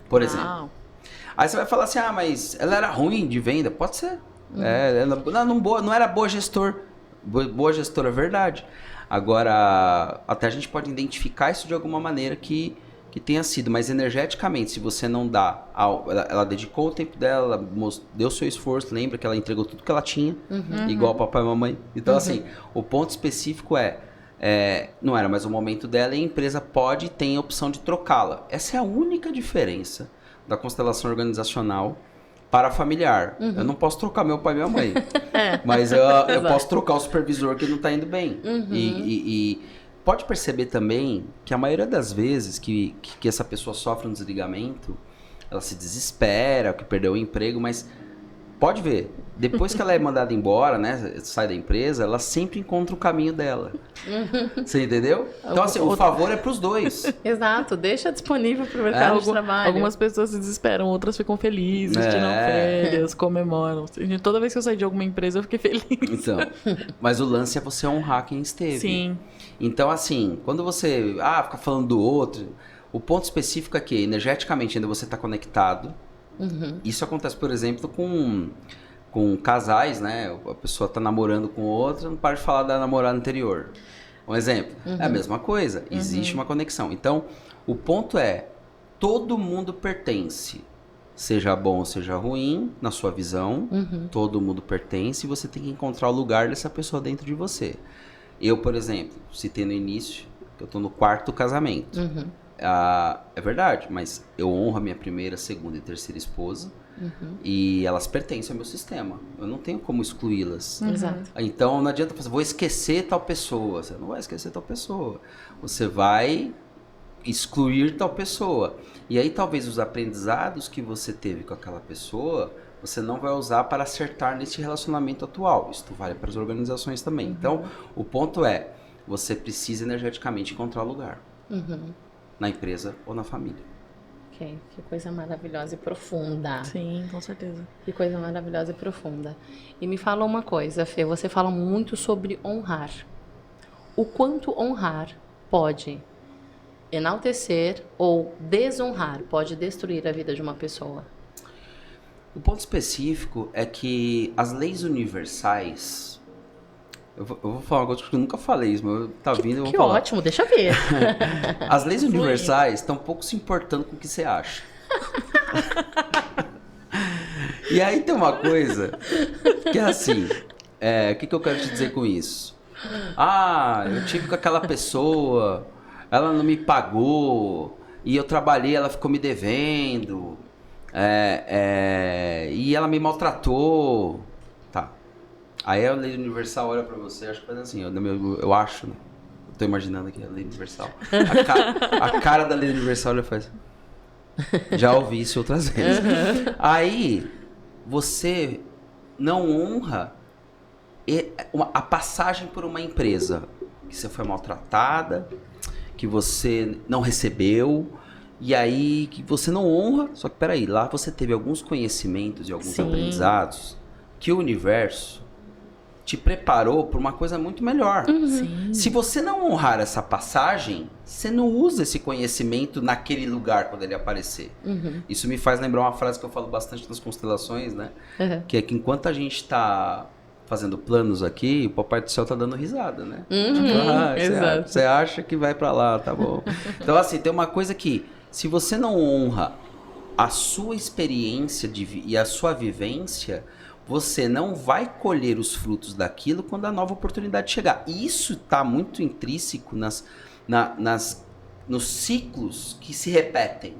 Por exemplo, Aí você vai falar assim, mas ela era ruim de venda. Pode ser. Não era boa gestora, é verdade. Agora, até a gente pode identificar isso de alguma maneira que tenha sido, mas energeticamente, se você não dá, ela dedicou o tempo dela, ela deu seu esforço, lembra que ela entregou tudo que ela tinha, igual papai e mamãe. Então, assim, o ponto específico não era mais o momento dela e a empresa pode e tem a opção de trocá-la. Essa é a única diferença da constelação organizacional para familiar. Eu não posso trocar meu pai e minha mãe, mas eu posso trocar o supervisor que não está indo bem. E pode perceber também que a maioria das vezes que essa pessoa sofre um desligamento, ela se desespera, que perdeu o emprego, mas pode ver, depois que ela é mandada embora, né, sai da empresa, ela sempre encontra o caminho dela. Você entendeu? Então, assim, o favor é pros dois. Exato, deixa disponível pro mercado de trabalho. Algumas pessoas se desesperam, outras ficam felizes, tiram férias, comemoram. Toda vez que eu saí de alguma empresa, eu fiquei feliz. Então, mas o lance é você honrar quem esteve. Sim. Então, assim, quando você fica falando do outro, o ponto específico é que energeticamente ainda você está conectado. Isso acontece, por exemplo, com casais, né? A pessoa tá namorando com outra, não para de falar da namorada anterior. Um exemplo. É a mesma coisa. Existe uma conexão. Então, o ponto é, todo mundo pertence. Seja bom ou seja ruim, na sua visão, todo mundo pertence e você tem que encontrar o lugar dessa pessoa dentro de você. Eu, por exemplo, citei no início que eu tô no 4º casamento. É verdade, mas eu honro a minha primeira, segunda e terceira esposa e elas pertencem ao meu sistema. Eu não tenho como excluí-las. Exato. Então não adianta falar, vou esquecer tal pessoa. Você não vai esquecer tal pessoa. Você vai excluir tal pessoa. E aí talvez os aprendizados que você teve com aquela pessoa, você não vai usar para acertar nesse relacionamento atual. Isso vale para as organizações também. Então, o ponto é, você precisa energeticamente encontrar lugar. Na empresa ou na família. Ok, que coisa maravilhosa e profunda. Sim, com certeza. Que coisa maravilhosa e profunda. E me fala uma coisa, Fê, você fala muito sobre honrar. O quanto honrar pode enaltecer ou desonrar, pode destruir a vida de uma pessoa? O ponto específico é que as leis universais... Eu vou falar uma coisa que eu nunca falei isso, mas tá vindo, eu vou falar. Que ótimo, deixa eu ver. As leis universais estão pouco se importando com o que você acha. E aí tem uma coisa que é assim, o que eu quero te dizer com isso? Eu tive com aquela pessoa, ela não me pagou, e eu trabalhei, ela ficou me devendo, e ela me maltratou. Aí a lei universal olha pra você, acho que faz assim, eu acho, né? Eu tô imaginando aqui a lei universal. A cara da lei universal olha e faz. Já ouvi isso outras vezes. Aí você não honra a passagem por uma empresa que você foi maltratada, que você não recebeu, e aí que você não honra. Só que peraí, lá você teve alguns conhecimentos e alguns aprendizados que o universo te preparou para uma coisa muito melhor. Se você não honrar essa passagem, você não usa esse conhecimento naquele lugar quando ele aparecer. Isso me faz lembrar uma frase que eu falo bastante nas constelações, né? Que é que enquanto a gente está fazendo planos aqui, o Papai do Céu tá dando risada, né? Tipo, você acha que vai para lá, tá bom. Então, assim, tem uma coisa que, se você não honra a sua experiência e a sua vivência, você não vai colher os frutos daquilo quando a nova oportunidade chegar. E isso está muito intrínseco nos ciclos que se repetem.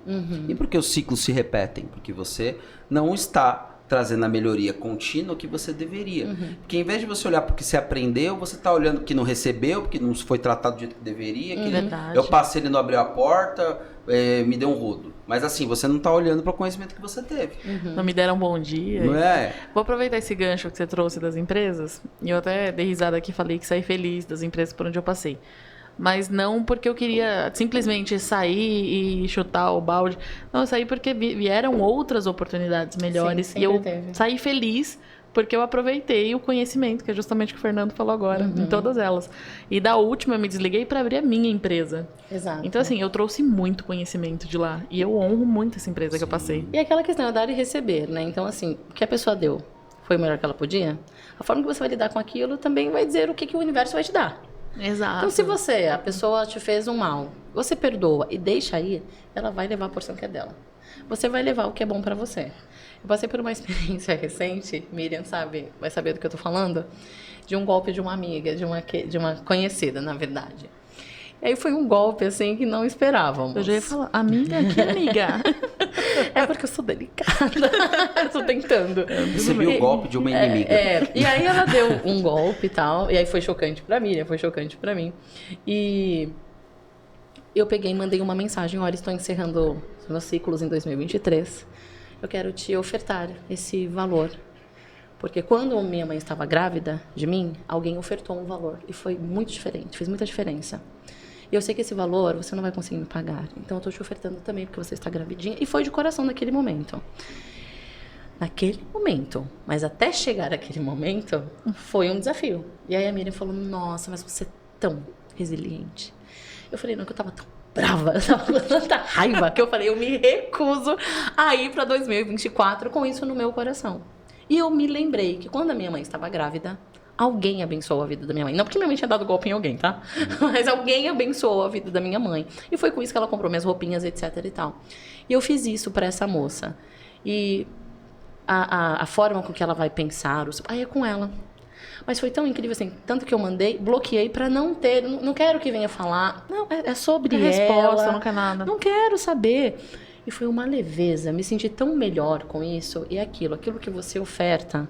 E por que os ciclos se repetem? Porque você não está trazendo a melhoria contínua que você deveria. Porque em vez de você olhar para o que você aprendeu, você está olhando que não recebeu, porque não foi tratado do jeito que deveria, que eu passei, ele não abriu a porta, me deu um rodo. Mas assim, você não está olhando para o conhecimento que você teve. Não me deram um bom dia. Não é? Vou aproveitar esse gancho que você trouxe das empresas, e eu até dei risada aqui e falei que saí feliz das empresas por onde eu passei. Mas não porque eu queria simplesmente sair e chutar o balde. Não, eu saí porque vieram outras oportunidades melhores. Sim, e eu teve. saí feliz porque eu aproveitei o conhecimento, que é justamente o que o Fernando falou agora, em todas elas. E da última eu me desliguei para abrir a minha empresa. Exato. Então, assim, eu trouxe muito conhecimento de lá. E eu honro muito essa empresa que eu passei. E aquela questão é dar e receber, né? Então, assim, o que a pessoa deu foi o melhor que ela podia, a forma que você vai lidar com aquilo também vai dizer o que o universo vai te dar. Exato. Então, se a pessoa te fez um mal, você perdoa e deixa aí, ela vai levar a porção que é dela. Você vai levar o que é bom pra você. Eu passei por uma experiência recente, Miriam vai saber do que eu tô falando, de um golpe de uma amiga, de uma conhecida, na verdade. E aí foi um golpe, assim, que não esperávamos. Eu já ia falar, amiga, que amiga? É porque eu sou delicada. Eu tô tentando. Recebi o golpe de uma inimiga. E aí ela deu um golpe e tal. E aí foi chocante pra Miriam, foi chocante pra mim. E eu peguei e mandei uma mensagem. Olha, estou encerrando os meus ciclos em 2023. Eu quero te ofertar esse valor. Porque quando minha mãe estava grávida de mim, alguém ofertou um valor. E foi muito diferente, fez muita diferença. E eu sei que esse valor você não vai conseguir me pagar. Então eu tô te ofertando também porque você está gravidinha. E foi de coração naquele momento. Naquele momento. Mas até chegar aquele momento, foi um desafio. E aí a Miriam falou, nossa, mas você é tão resiliente. Eu falei, não, que eu tava tão brava, eu tava com tanta raiva, que eu falei, eu me recuso a ir pra 2024 com isso no meu coração. E eu me lembrei que quando a minha mãe estava grávida, alguém abençoou a vida da minha mãe. Não porque minha mãe tinha dado golpe em alguém, tá? Mas alguém abençoou a vida da minha mãe. E foi com isso que ela comprou minhas roupinhas, etc e tal. E eu fiz isso pra essa moça. E a forma com que ela vai pensar, aí é com ela. Mas foi tão incrível assim, tanto que eu mandei, bloqueei pra não ter, não quero que venha falar. Não, é sobre ela. Resposta, não quer nada. Não quero saber. E foi uma leveza, me senti tão melhor com isso. E aquilo que você oferta,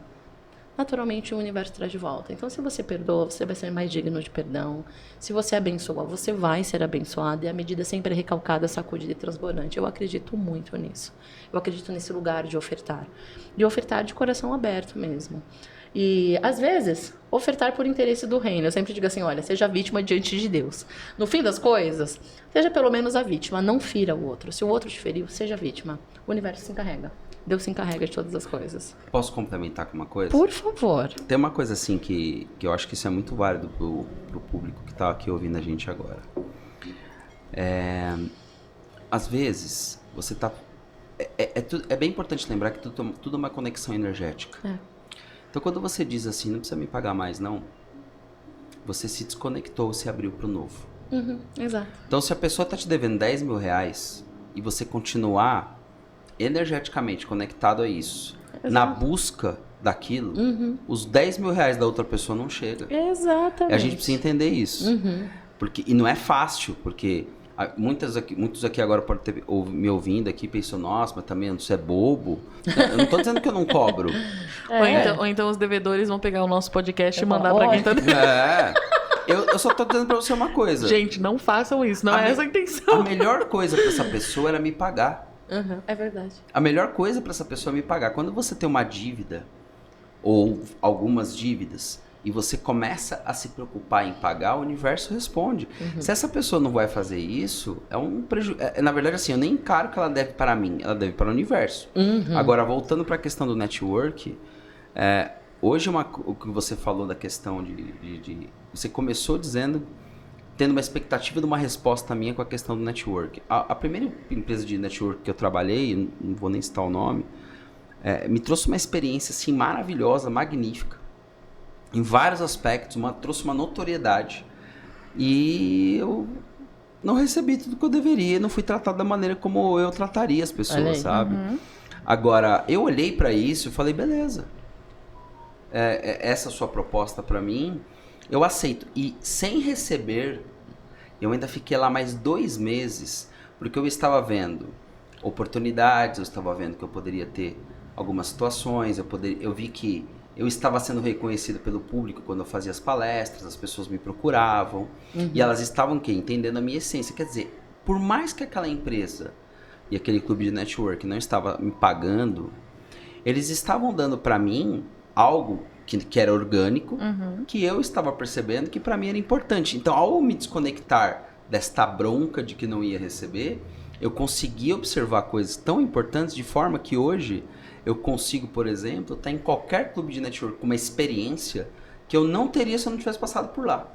naturalmente o universo traz de volta. Então, se você perdoa, você vai ser mais digno de perdão. Se você abençoa, você vai ser abençoado. E a medida sempre é recalcada, sacudida e transbordante. Eu acredito muito nisso. Eu acredito nesse lugar de ofertar. De ofertar de coração aberto mesmo. E, às vezes, ofertar por interesse do reino. Eu sempre digo assim, olha, seja vítima diante de Deus. No fim das coisas, seja pelo menos a vítima. Não fira o outro. Se o outro te feriu, seja vítima. O universo se encarrega. Deus se encarrega de todas as coisas. Posso complementar com uma coisa? Por favor. Tem uma coisa assim que eu acho que isso é muito válido pro público que tá aqui ouvindo a gente agora. Às vezes, você tá... É bem importante lembrar que tudo é uma conexão energética. Então, quando você diz assim, não precisa me pagar mais, não, você se desconectou, se abriu pro novo. Exato. Então, se a pessoa tá te devendo 10 mil reais e você continuar energeticamente conectado a isso, na busca daquilo, os 10 mil reais da outra pessoa não chegam. Exatamente. A gente precisa entender isso. E não é fácil, porque muitos aqui agora podem ter me ouvindo aqui pensando, nossa, mas também você é bobo. Eu não tô dizendo que eu não cobro. Ou então os devedores vão pegar o nosso podcast e mandar pra quem tá... Eu só tô dizendo pra você uma coisa. Gente, não façam isso, não é essa a intenção. A melhor coisa pra essa pessoa era me pagar. É verdade. A melhor coisa pra essa pessoa é me pagar. Quando você tem uma dívida, ou algumas dívidas, e você começa a se preocupar em pagar, o universo responde. Se essa pessoa não vai fazer isso, é um prejuízo. Na verdade, assim, eu nem encaro que ela deve para mim, ela deve para o universo. Agora, voltando para a questão do network, hoje o que você falou da questão de você começou tendo uma expectativa de uma resposta minha com a questão do network. A primeira empresa de network que eu trabalhei, não vou nem citar o nome, me trouxe uma experiência assim, maravilhosa, magnífica. Em vários aspectos, trouxe uma notoriedade. E eu não recebi tudo que eu deveria, não fui tratado da maneira como eu trataria as pessoas, sabe? Agora, eu olhei pra isso e falei, beleza. Essa sua proposta pra mim, eu aceito. E sem receber, eu ainda fiquei lá mais 2 meses, porque eu estava vendo oportunidades, eu estava vendo que eu poderia ter algumas situações, eu vi que eu estava sendo reconhecido pelo público quando eu fazia as palestras, as pessoas me procuravam, e elas estavam entendendo a minha essência. Quer dizer, por mais que aquela empresa e aquele clube de network não estava me pagando, eles estavam dando para mim algo que era orgânico, que eu estava percebendo que para mim era importante. Então, ao me desconectar desta bronca de que não ia receber, eu consegui observar coisas tão importantes de forma que hoje eu consigo, por exemplo, estar em qualquer clube de network com uma experiência que eu não teria se eu não tivesse passado por lá.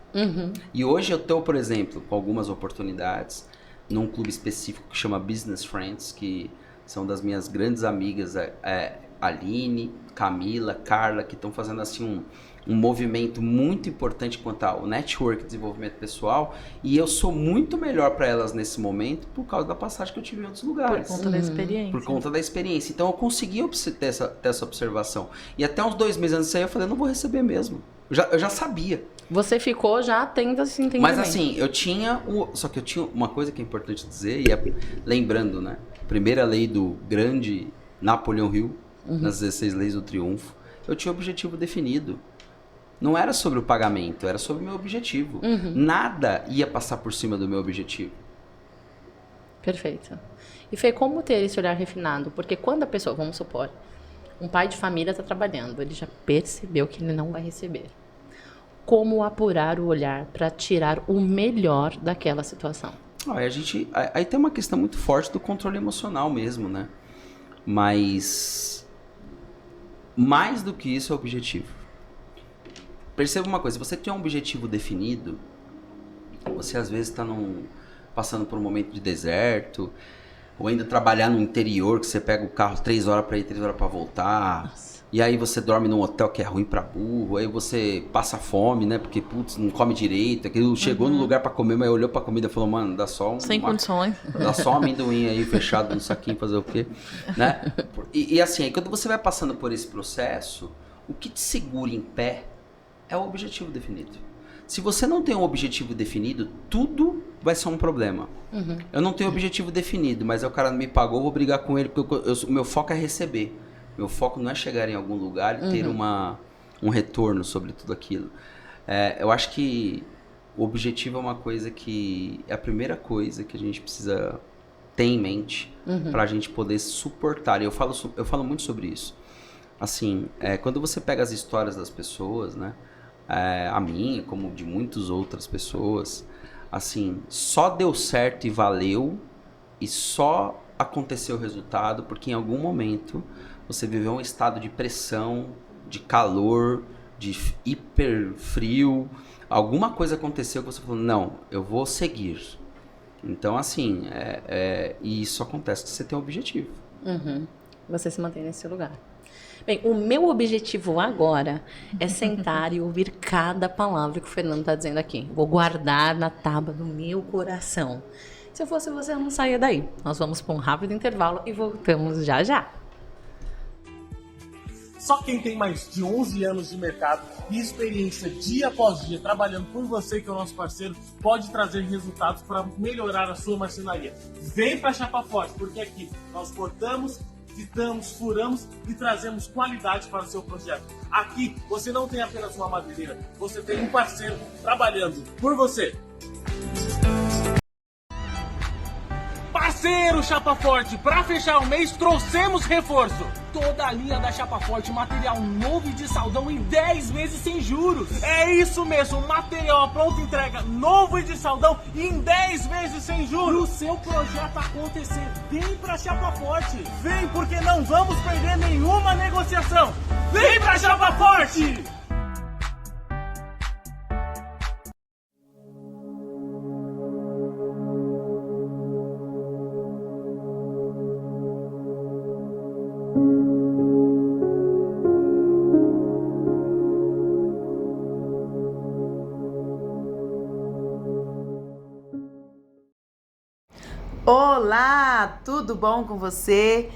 E hoje eu estou, por exemplo, com algumas oportunidades num clube específico que chama Business Friends, que são das minhas grandes amigas, Aline, Camila, Carla, que estão fazendo assim um movimento muito importante quanto ao network, desenvolvimento pessoal, e eu sou muito melhor para elas nesse momento por causa da passagem que eu tive em outros lugares. Por conta da experiência. Por conta da experiência. Então eu consegui ter essa observação. E até uns 2 meses antes disso aí eu falei, não vou receber mesmo. Eu já sabia. Você ficou já tendo esse entendimento. Mas assim, só que eu tinha uma coisa que é importante dizer, e lembrando, né? Primeira lei do grande Napoleão Hill, nas 16 leis do triunfo, eu tinha um objetivo definido. Não era sobre o pagamento, era sobre o meu objetivo. Nada ia passar por cima do meu objetivo. Perfeito. E Fê, como ter esse olhar refinado? Porque quando a pessoa, vamos supor, um pai de família está trabalhando, ele já percebeu que ele não vai receber. Como apurar o olhar para tirar o melhor daquela situação? Aí tem uma questão muito forte do controle emocional mesmo, né? Mas mais do que isso é o objetivo. Perceba uma coisa, se você tem um objetivo definido, você às vezes está passando por um momento de deserto, ou ainda trabalhar no interior, que você pega o carro 3 horas para ir, 3 horas para voltar. Nossa. E aí você dorme num hotel que é ruim pra burro, aí você passa fome, né? Porque, putz, não come direito. Aquilo chegou no lugar pra comer, mas olhou pra comida e falou, mano, dá só sem condições. Dá só um amendoim aí fechado no saquinho, fazer o quê? Né? E assim, aí quando você vai passando por esse processo, o que te segura em pé é o objetivo definido. Se você não tem um objetivo definido, tudo vai ser um problema. Eu não tenho objetivo definido, mas aí o cara me pagou, vou brigar com ele, porque o meu foco é receber. Meu foco não é chegar em algum lugar e ter um retorno sobre tudo aquilo. Eu acho que o objetivo é uma coisa que é a primeira coisa que a gente precisa ter em mente para a gente poder suportar. E eu falo muito sobre isso. Assim, quando você pega as histórias das pessoas, né? A minha, como de muitas outras pessoas, assim, só deu certo e valeu e só aconteceu o resultado porque em algum momento você viveu um estado de pressão, de calor, de hiper frio. Alguma coisa aconteceu que você falou, não, eu vou seguir. Então, assim, e isso acontece se você tem um objetivo. Você se mantém nesse lugar. Bem, o meu objetivo agora é sentar e ouvir cada palavra que o Fernando está dizendo aqui. Vou guardar na tábua do meu coração. Se eu fosse você, eu não saia daí. Nós vamos para um rápido intervalo e voltamos já já. Só quem tem mais de 11 anos de mercado e experiência dia após dia trabalhando por você, que é o nosso parceiro, pode trazer resultados para melhorar a sua marcenaria. Vem para Chapa Forte, porque aqui nós cortamos, fitamos, furamos e trazemos qualidade para o seu projeto. Aqui você não tem apenas uma madeireira, você tem um parceiro trabalhando por você. Parceiro Chapa Forte, para fechar o mês trouxemos reforço. Toda a linha da Chapa Forte, material novo e de saldão em 10 vezes sem juros. É isso mesmo, material à pronta entrega, novo e de saldão em 10 vezes sem juros. O seu projeto acontecer, vem pra Chapa Forte. Vem porque não vamos perder nenhuma negociação. Vem pra Chapa Forte! Olá, tudo bom com você?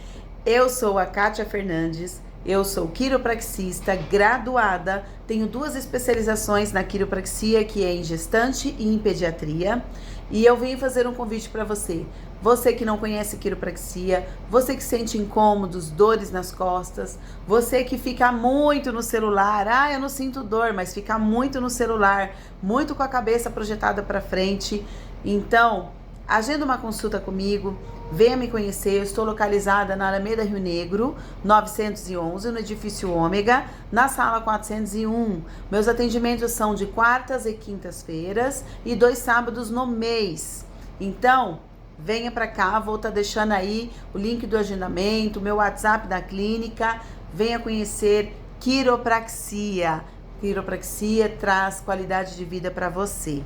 Eu sou a Kátia Fernandes, eu sou quiropraxista graduada, tenho 2 especializações na quiropraxia, que é em gestante e em pediatria, e eu vim fazer um convite para você. Você que não conhece quiropraxia, você que sente incômodos, dores nas costas, você que fica muito no celular, eu não sinto dor, mas fica muito no celular, muito com a cabeça projetada para frente, então agenda uma consulta comigo, venha me conhecer. Eu estou localizada na Alameda Rio Negro, 911, no edifício Ômega, na sala 401. Meus atendimentos são de quartas e quintas-feiras e 2 sábados no mês. Então, venha para cá, vou estar deixando aí o link do agendamento, o meu WhatsApp da clínica, venha conhecer quiropraxia. Quiropraxia traz qualidade de vida para você.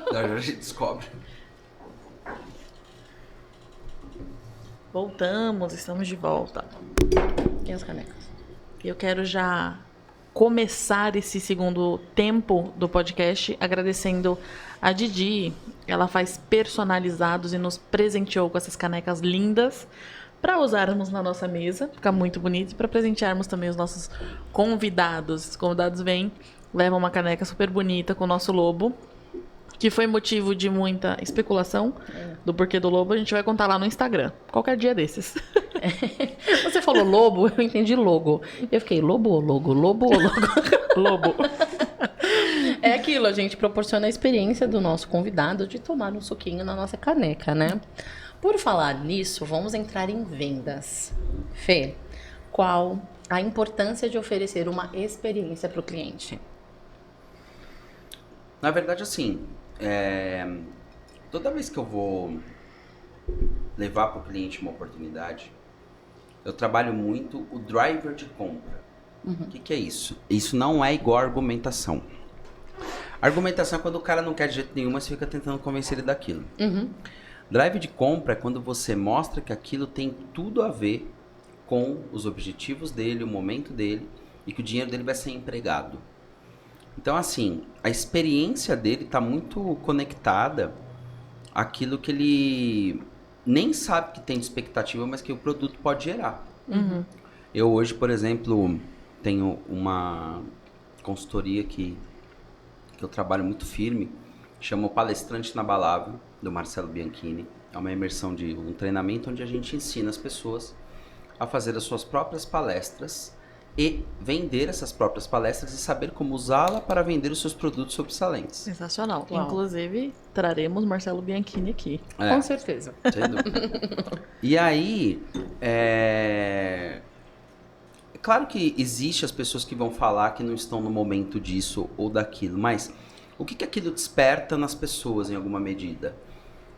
Agora a gente descobre. Voltamos, estamos de volta. E as canecas? Eu quero já começar esse segundo tempo do podcast agradecendo a Didi. Ela faz personalizados e nos presenteou com essas canecas lindas para usarmos na nossa mesa, ficar muito bonito, e para presentearmos também os nossos convidados. Os convidados vêm, levam uma caneca super bonita com o nosso lobo, que foi motivo de muita especulação do porquê do lobo. A gente vai contar lá no Instagram, qualquer dia desses. Você falou lobo, eu entendi logo. Eu fiquei lobo ou logo? Lobo ou logo? Lobo. É aquilo, a gente proporciona a experiência do nosso convidado de tomar um suquinho na nossa caneca, né? Por falar nisso, vamos entrar em vendas. Fê, qual a importância de oferecer uma experiência para o cliente? Na verdade, assim, toda vez que eu vou levar para o cliente uma oportunidade, eu trabalho muito o driver de compra. O que é isso? Isso não é igual a argumentação. Argumentação é quando o cara não quer de jeito nenhum, mas você fica tentando convencer ele daquilo. Drive de compra é quando você mostra que aquilo tem tudo a ver com os objetivos dele, o momento dele, e que o dinheiro dele vai ser empregado. Então, assim, a experiência dele está muito conectada àquilo que ele nem sabe que tem de expectativa, mas que o produto pode gerar. Eu hoje, por exemplo, tenho uma consultoria que eu trabalho muito firme, chama o Palestrante Inabalável, do Marcelo Bianchini. É uma imersão de um treinamento onde a gente ensina as pessoas a fazer as suas próprias palestras e vender essas próprias palestras e saber como usá-la para vender os seus produtos sobressalentes. Sensacional. Uau. Inclusive, traremos Marcelo Bianchini aqui. Com certeza. Sem dúvida. E aí, é claro que existe as pessoas que vão falar que não estão no momento disso ou daquilo, mas o que aquilo desperta nas pessoas em alguma medida?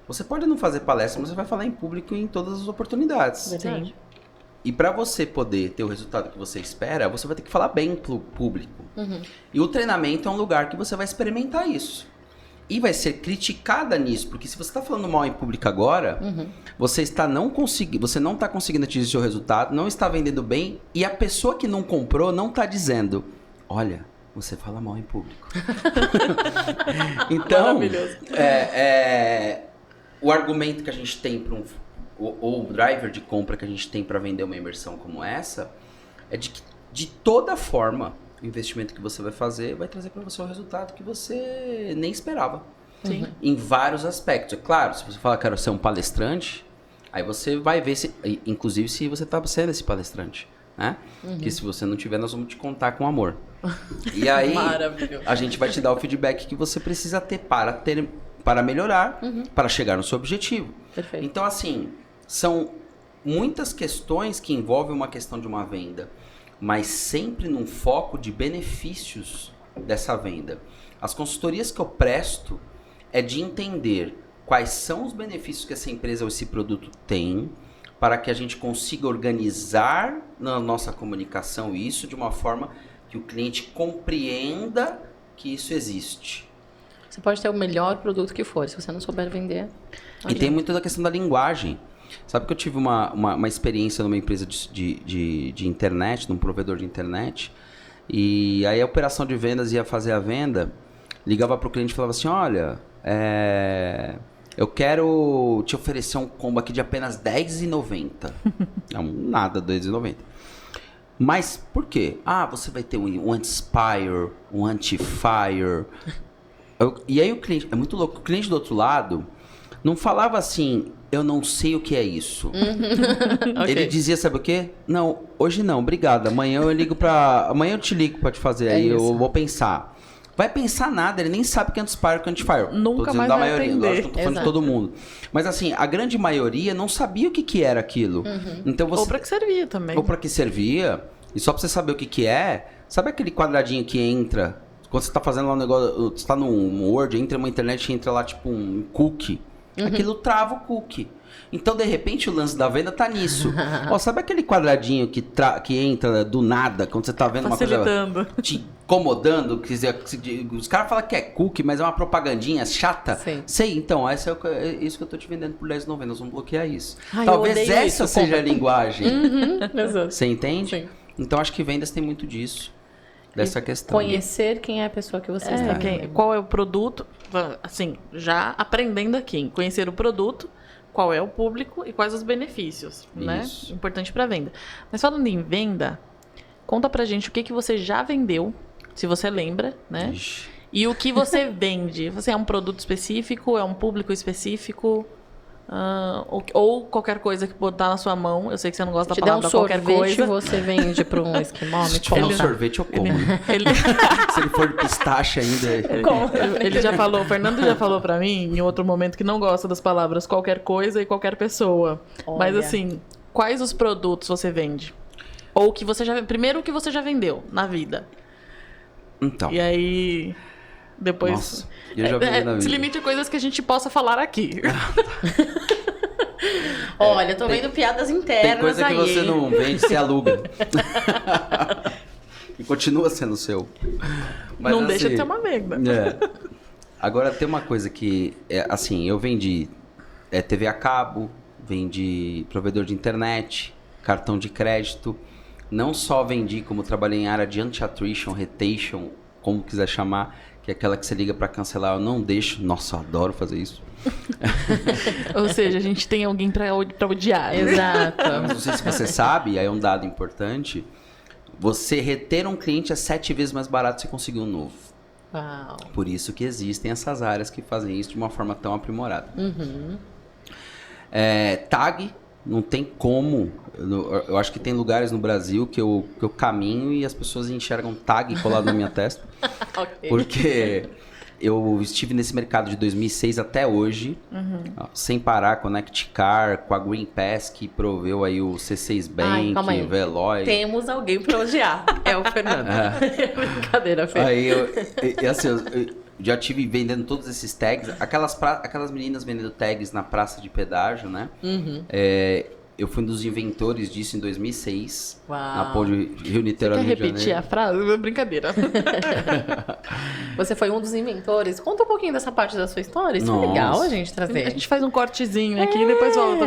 Você pode não fazer palestra, mas você vai falar em público em todas as oportunidades. Verdade. E para você poder ter o resultado que você espera, você vai ter que falar bem pro público. E o treinamento é um lugar que você vai experimentar isso. E vai ser criticada nisso, porque se você está falando mal em público agora, você não está conseguindo atingir seu resultado, não está vendendo bem, e a pessoa que não comprou não está dizendo, olha, você fala mal em público. Então, Maravilhoso. o argumento que a gente tem para ou o driver de compra que a gente tem para vender uma imersão como essa, é de que, de toda forma, o investimento que você vai fazer vai trazer para você um resultado que você nem esperava. Sim. Em vários aspectos. É claro, se você falar que quero ser um palestrante, aí você vai ver, inclusive, se você está sendo esse palestrante. Né? Que se você não tiver, nós vamos te contar com amor. E aí, a gente vai te dar o feedback que você precisa ter para melhorar, para chegar no seu objetivo. Perfeito. Então, assim, são muitas questões que envolvem uma questão de uma venda, mas sempre num foco de benefícios dessa venda. As consultorias que eu presto é de entender quais são os benefícios que essa empresa ou esse produto tem, para que a gente consiga organizar na nossa comunicação isso de uma forma que o cliente compreenda que isso existe. Você pode ter o melhor produto que for, se você não souber vender. E tem muito da questão da linguagem. Sabe que eu tive uma experiência numa empresa de internet, num provedor de internet, e aí a operação de vendas ia fazer a venda, ligava para o cliente e falava assim, olha, eu quero te oferecer um combo aqui de apenas R$10,90. Não, nada, R$2,90. Mas por quê? Ah, você vai ter um anti-spire, um anti-fire. E aí o cliente, é muito louco, o cliente do outro lado não falava assim, eu não sei o que é isso. Ele dizia, sabe o quê? Não, hoje não, obrigado. Amanhã eu te ligo pra te fazer aí, eu vou pensar. Vai pensar nada, ele nem sabe o que é anti-spire, o que é anti-fire. Nunca mais da vai maioria, aprender. lógico que eu tô falando de todo mundo. Mas assim, a grande maioria não sabia o que era aquilo. Então você... Ou pra que servia também. Ou pra que servia. E só pra você saber o que é, sabe aquele quadradinho que entra Quando você tá fazendo lá um negócio, você tá no Word, entra uma internet, entra lá tipo um cookie. Aquilo trava o cookie. Então, de repente, o lance da venda tá nisso. Ó, sabe aquele quadradinho que entra do nada, quando você tá vendo uma coisa te incomodando? Quer dizer, os caras falam que é cookie, mas é uma propagandinha chata. Sim. Sei, então, é isso que eu tô te vendendo por R$10,90. Nós vamos bloquear isso. Ai, Talvez eu odeio essa isso, seja a linguagem. Exato. Você entende? Sim. Então, acho que vendas tem muito disso. Dessa questão. Conhecer quem é a pessoa que você está vendendo. Qual é o produto, assim, já aprendendo aqui, conhecer o produto, qual é o público e quais os benefícios, né? Isso. Importante para venda. Mas falando em venda, conta pra gente o que você já vendeu, se você lembra, né? Ixi. E o que você vende. Você é um produto específico, é um público específico? Ou qualquer coisa que botar na sua mão. Eu sei que você não gosta da palavra qualquer coisa. Você vende para um esquimó? Se tiver um sorvete, eu como. Se ele for de pistache ainda. Ele já falou, o Fernando já falou pra mim em outro momento que não gosta das palavras qualquer coisa e qualquer pessoa. Olha. Mas assim, quais os produtos você vende? Ou que você já... Primeiro o que você já vendeu na vida. Então. E aí... Depois... Nossa, eu já vendi na vida. Se limite a coisas que a gente possa falar aqui. Olha, tô vendo piadas internas Tem coisa que aí. você não vende, você aluga. E continua sendo seu. Mas, não assim, deixa de ter uma venda. Agora, tem uma coisa que... assim, eu vendi TV a cabo, vendi provedor de internet, cartão de crédito. Não só vendi, como trabalhei em área de anti-attrition, retention, como quiser chamar, que é aquela que você liga pra cancelar, eu não deixo. Nossa, eu adoro fazer isso. Ou seja, a gente tem alguém pra odiar. Exato. Mas não sei se você sabe, aí é um dado importante, você reter um cliente é 7 vezes mais barato você conseguir um novo. Uau. Por isso que existem essas áreas que fazem isso de uma forma tão aprimorada. Tag, não tem como. Eu acho que tem lugares no Brasil que eu caminho e as pessoas enxergam tag colado na minha testa. Ok. Porque eu estive nesse mercado de 2006 até hoje, sem parar, Connect Car, com a Green Pass, que proveu aí o C6 Bank, calma aí. o Veloy. Temos alguém pra odiar. É o Fernando. Brincadeira, Fê. Aí assim, eu já tive vendendo todos esses tags, aquelas meninas vendendo tags na praça de pedágio, né? Eu fui um dos inventores disso em 2006, Uau. na Ponte Rio-Niterói, Quer Rio de repetir a Janeiro. frase? Brincadeira. Você foi um dos inventores. Conta um pouquinho dessa parte da sua história. Isso é Nossa. legal a gente trazer. A gente faz um cortezinho aqui e depois volta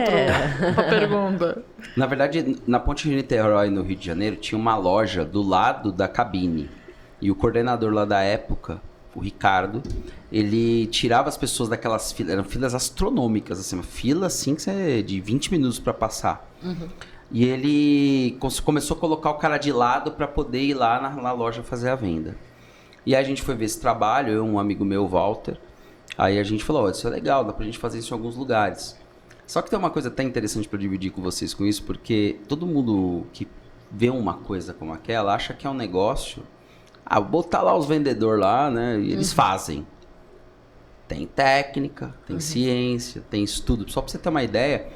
pra pergunta. Na verdade, na Ponte Rio-Niterói, no Rio de Janeiro, tinha uma loja do lado da cabine. E o coordenador lá da época, o Ricardo, ele tirava as pessoas daquelas filas, eram filas astronômicas, assim, uma fila assim que você, de 20 minutos para passar. E ele começou a colocar o cara de lado para poder ir lá na loja fazer a venda. E aí a gente foi ver esse trabalho, eu, um amigo meu, Walter. Aí a gente falou, isso é legal, dá pra gente fazer isso em alguns lugares. Só que tem uma coisa até interessante para dividir com vocês com isso, porque todo mundo que vê uma coisa como aquela acha que é um negócio... botar lá os vendedores lá, né? E eles fazem. Tem técnica, tem ciência, tem estudo. Só para você ter uma ideia,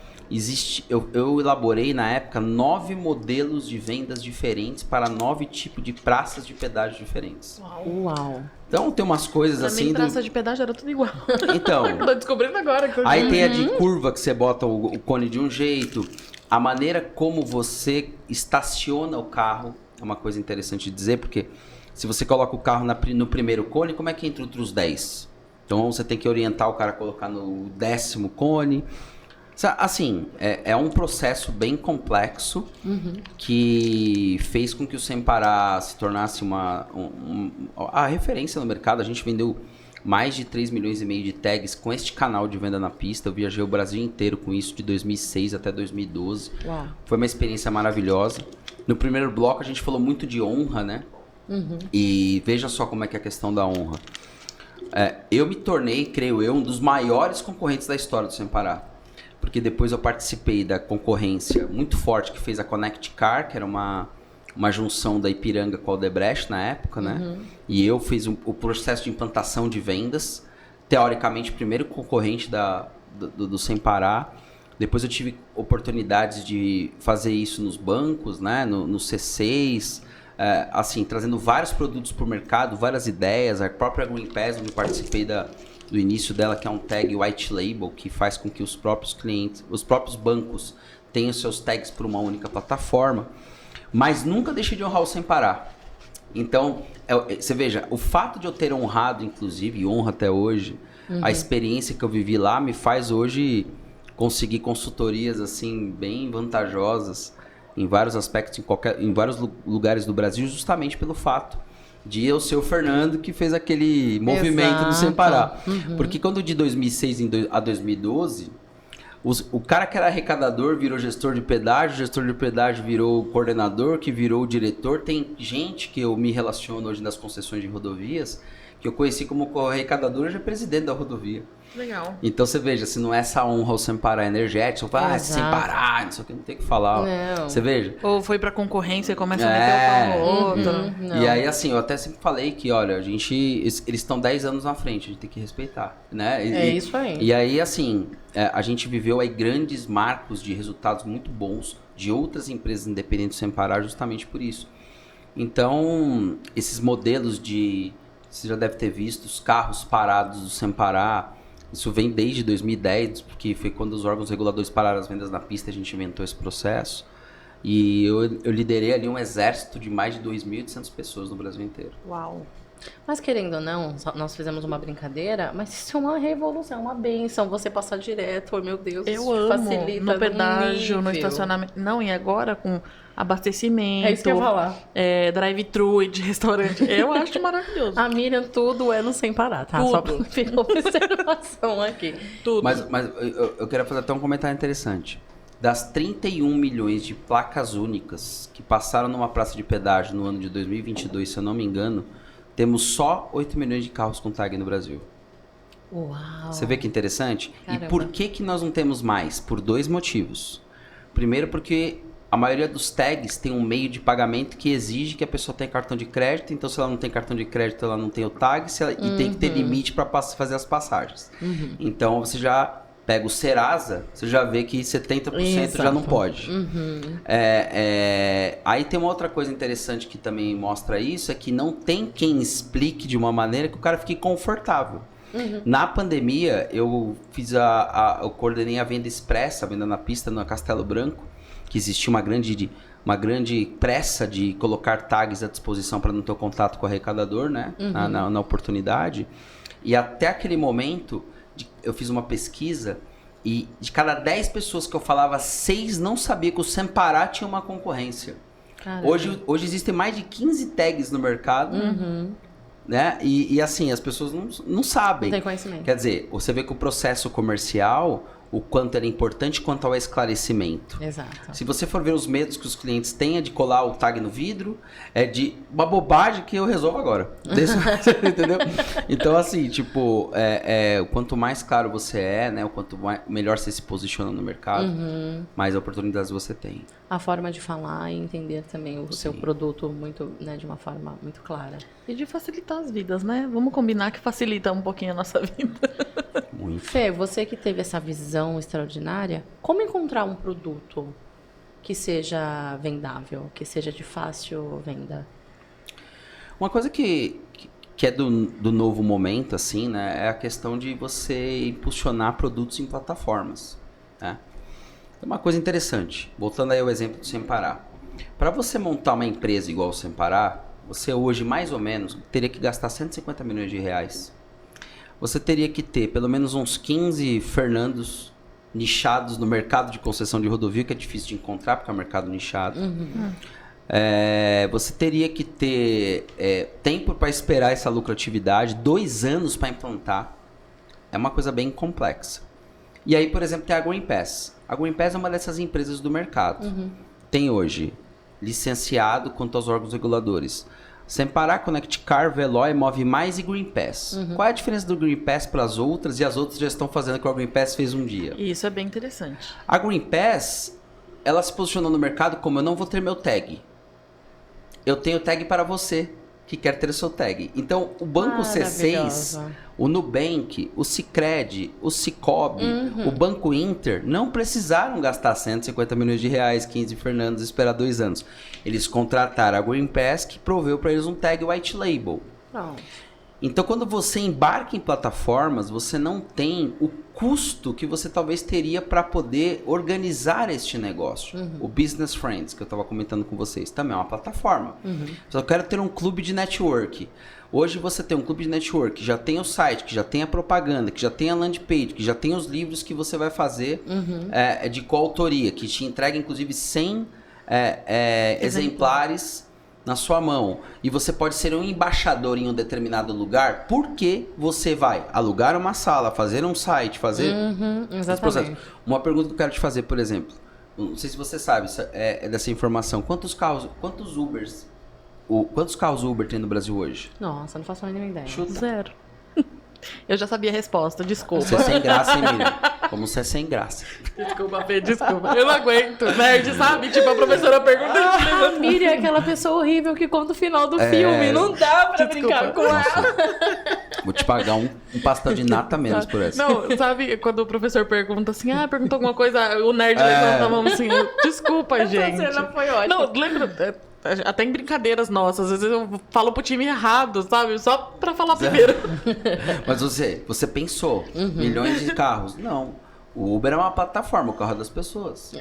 eu elaborei na época 9 modelos de vendas diferentes para 9 tipos de praças de pedágio diferentes. Uau. Então tem umas coisas Pra assim... mim, praça de pedágio era tudo igual. Então... Tô descobrindo agora. Que Aí tem a de curva, que você bota o cone de um jeito. A maneira como você estaciona o carro é uma coisa interessante de dizer, porque... Se você coloca o carro no primeiro cone, como é que entra entre os 10? Então você tem que orientar o cara a colocar no 10º cone. Assim, é um processo bem complexo que fez com que o Sem Parar se tornasse a referência no mercado. A gente vendeu mais de 3,5 milhões de tags com este canal de venda na pista. Eu viajei o Brasil inteiro com isso de 2006 até 2012. Uau. Foi uma experiência maravilhosa. No primeiro bloco a gente falou muito de honra, né? E veja só como é que é a questão da honra. Eu me tornei, creio eu, um dos maiores concorrentes da história do Sem Parar. Porque depois eu participei da concorrência muito forte que fez a Connect Car, que era uma junção da Ipiranga com a Odebrecht na época, né? E eu fiz o processo de implantação de vendas. Teoricamente, primeiro concorrente do Sem Parar. Depois eu tive oportunidades de fazer isso nos bancos, né? No C6... assim, trazendo vários produtos para o mercado, várias ideias. A própria Green Pass, onde eu participei do início dela, que é um tag white label, que faz com que os próprios clientes, os próprios bancos tenham seus tags por uma única plataforma. Mas nunca deixei de honrar o Sem Parar. Então, você veja, o fato de eu ter honrado, inclusive, e honro até hoje, a experiência que eu vivi lá me faz hoje conseguir consultorias assim bem vantajosas em vários aspectos, em vários lugares do Brasil, justamente pelo fato de eu ser o Fernando que fez aquele movimento do Sem Parar. Porque quando de 2006 a 2012, o cara que era arrecadador virou gestor de pedágio virou coordenador, que virou diretor. Tem gente que eu me relaciono hoje nas concessões de rodovias, que eu conheci como arrecadador e já presidente da rodovia. Legal. Então você veja, se não é essa honra ao Sem Parar energético, Sem Parar, não sei o que, não tem o que falar. Não. Você veja. Ou foi pra concorrência e começa a meter o pau no outro. E aí, assim, eu até sempre falei que, olha, eles estão 10 anos na frente, a gente tem que respeitar, né? Isso aí. E aí, assim, a gente viveu aí grandes marcos de resultados muito bons de outras empresas independentes Sem Parar justamente por isso. Então, esses modelos você já deve ter visto, os carros parados do Sem Parar. Isso vem desde 2010, porque foi quando os órgãos reguladores pararam as vendas na pista, a gente inventou esse processo. E eu liderei ali um exército de mais de 2.800 pessoas no Brasil inteiro. Uau. Mas querendo ou não, nós fizemos uma brincadeira, mas isso é uma revolução, uma benção. Você passar direto, oh, meu Deus, Eu isso amo facilita no pedágio, no nível. estacionamento. Não, e agora com abastecimento, É isso que eu ia falar. drive-thru e de restaurante. Eu acho maravilhoso. A Miriam, tudo é no Sem Parar, tá? Tudo. Só pra ter observação aqui. Tudo. Mas eu quero fazer até um comentário interessante. Das 31 milhões de placas únicas que passaram numa praça de pedágio no ano de 2022, se eu não me engano, temos só 8 milhões de carros com tag no Brasil. Uau. Você vê que interessante? Caramba. E por que nós não temos mais? Por 2 motivos. Primeiro, porque a maioria dos tags tem um meio de pagamento que exige que a pessoa tenha cartão de crédito. Então, se ela não tem cartão de crédito, ela não tem o tag. E tem que ter limite para fazer as passagens. Então, você já pega o Serasa, você já vê que 70% já não pode. Aí tem uma outra coisa interessante que também mostra isso, é que não tem quem explique de uma maneira que o cara fique confortável. Na pandemia, eu eu coordenei a venda expressa, a venda na pista, no Castelo Branco, que existia uma grande pressa de colocar tags à disposição para não ter contato com o arrecadador, né? Na oportunidade. E até aquele momento, eu fiz uma pesquisa e de cada 10 pessoas que eu falava, 6 não sabiam que o Sem Parar tinha uma concorrência. Hoje existem mais de 15 tags no mercado, né? E assim, as pessoas não sabem. Não tem conhecimento. Quer dizer, você vê que o processo comercial, o quanto ele é importante quanto ao esclarecimento. Exato. Se você for ver os medos que os clientes têm de colar o tag no vidro, é de uma bobagem que eu resolvo agora. Entendeu? Então, assim, tipo, quanto mais claro você é, né? O quanto melhor você se posiciona no mercado, mais oportunidades você tem. A forma de falar e entender também o seu produto muito, né, de uma forma muito clara. E de facilitar as vidas, né? Vamos combinar que facilita um pouquinho a nossa vida. Muito. Fê, você que teve essa visão extraordinária, como encontrar um produto que seja vendável, que seja de fácil venda? Uma coisa que é do novo momento, assim, né? É a questão de você impulsionar produtos em plataformas, né? É uma coisa interessante. Voltando aí ao exemplo do Sem Parar. Para você montar uma empresa igual o Sem Parar, você hoje, mais ou menos, teria que gastar 150 milhões de reais. Você teria que ter pelo menos uns 15 Fernandos nichados no mercado de concessão de rodovia, que é difícil de encontrar, porque é um mercado nichado. Você teria que ter tempo para esperar essa lucratividade, 2 anos para implantar. É uma coisa bem complexa. E aí, por exemplo, tem a Green Pass. A Green Pass é uma dessas empresas do mercado. Tem hoje licenciado quanto aos órgãos reguladores. Sem Parar, Connect Car, Veloy, Move Mais e Green Pass. Qual é a diferença do Green Pass para as outras e as outras já estão fazendo o que o Green Pass fez um dia? Isso é bem interessante. A Green Pass, ela se posicionou no mercado como: eu não vou ter meu tag. Eu tenho tag para você que quer ter o seu tag. Então, o Banco C6, o Nubank, o Sicredi, o Cicobi, o Banco Inter não precisaram gastar 150 milhões de reais, 15 Fernandos, esperar 2 anos. Eles contrataram a Green Pass, que proveu para eles um tag white label. Pronto. Então, quando você embarca em plataformas, você não tem o custo que você talvez teria para poder organizar este negócio. O Business Friends, que eu estava comentando com vocês, também é uma plataforma. Só quero ter um clube de network. Hoje você tem um clube de network que já tem o site, que já tem a propaganda, que já tem a landing page, que já tem os livros que você vai fazer de coautoria, que te entrega inclusive 100 exemplares na sua mão. E você pode ser um embaixador em um determinado lugar porque você vai alugar uma sala, fazer um site, fazer esse processo. Uma pergunta que eu quero te fazer, por exemplo, não sei se você sabe dessa informação, quantos carros Uber tem no Brasil hoje? Nossa, não faço a mínima ideia. Chuta. 0. Eu já sabia a resposta, desculpa. Você é sem graça, hein, Miriam? Como você é sem graça. Desculpa, Fê, desculpa. Eu não aguento. Nerd, sabe? Tipo, a professora pergunta... A Miriam é aquela pessoa horrível que conta o final do filme. Não dá pra brincar com ela. Vou te pagar um pastel de nata menos por essa. Não, sabe quando o professor pergunta assim, perguntou alguma coisa, o nerd levanta a mão assim, desculpa, gente. Essa cena foi ótima. Não, lembra, até em brincadeiras nossas, às vezes eu falo pro time errado, sabe? Só pra falar primeiro. Mas você pensou, milhões de carros. Não, o Uber é uma plataforma, o carro é das pessoas.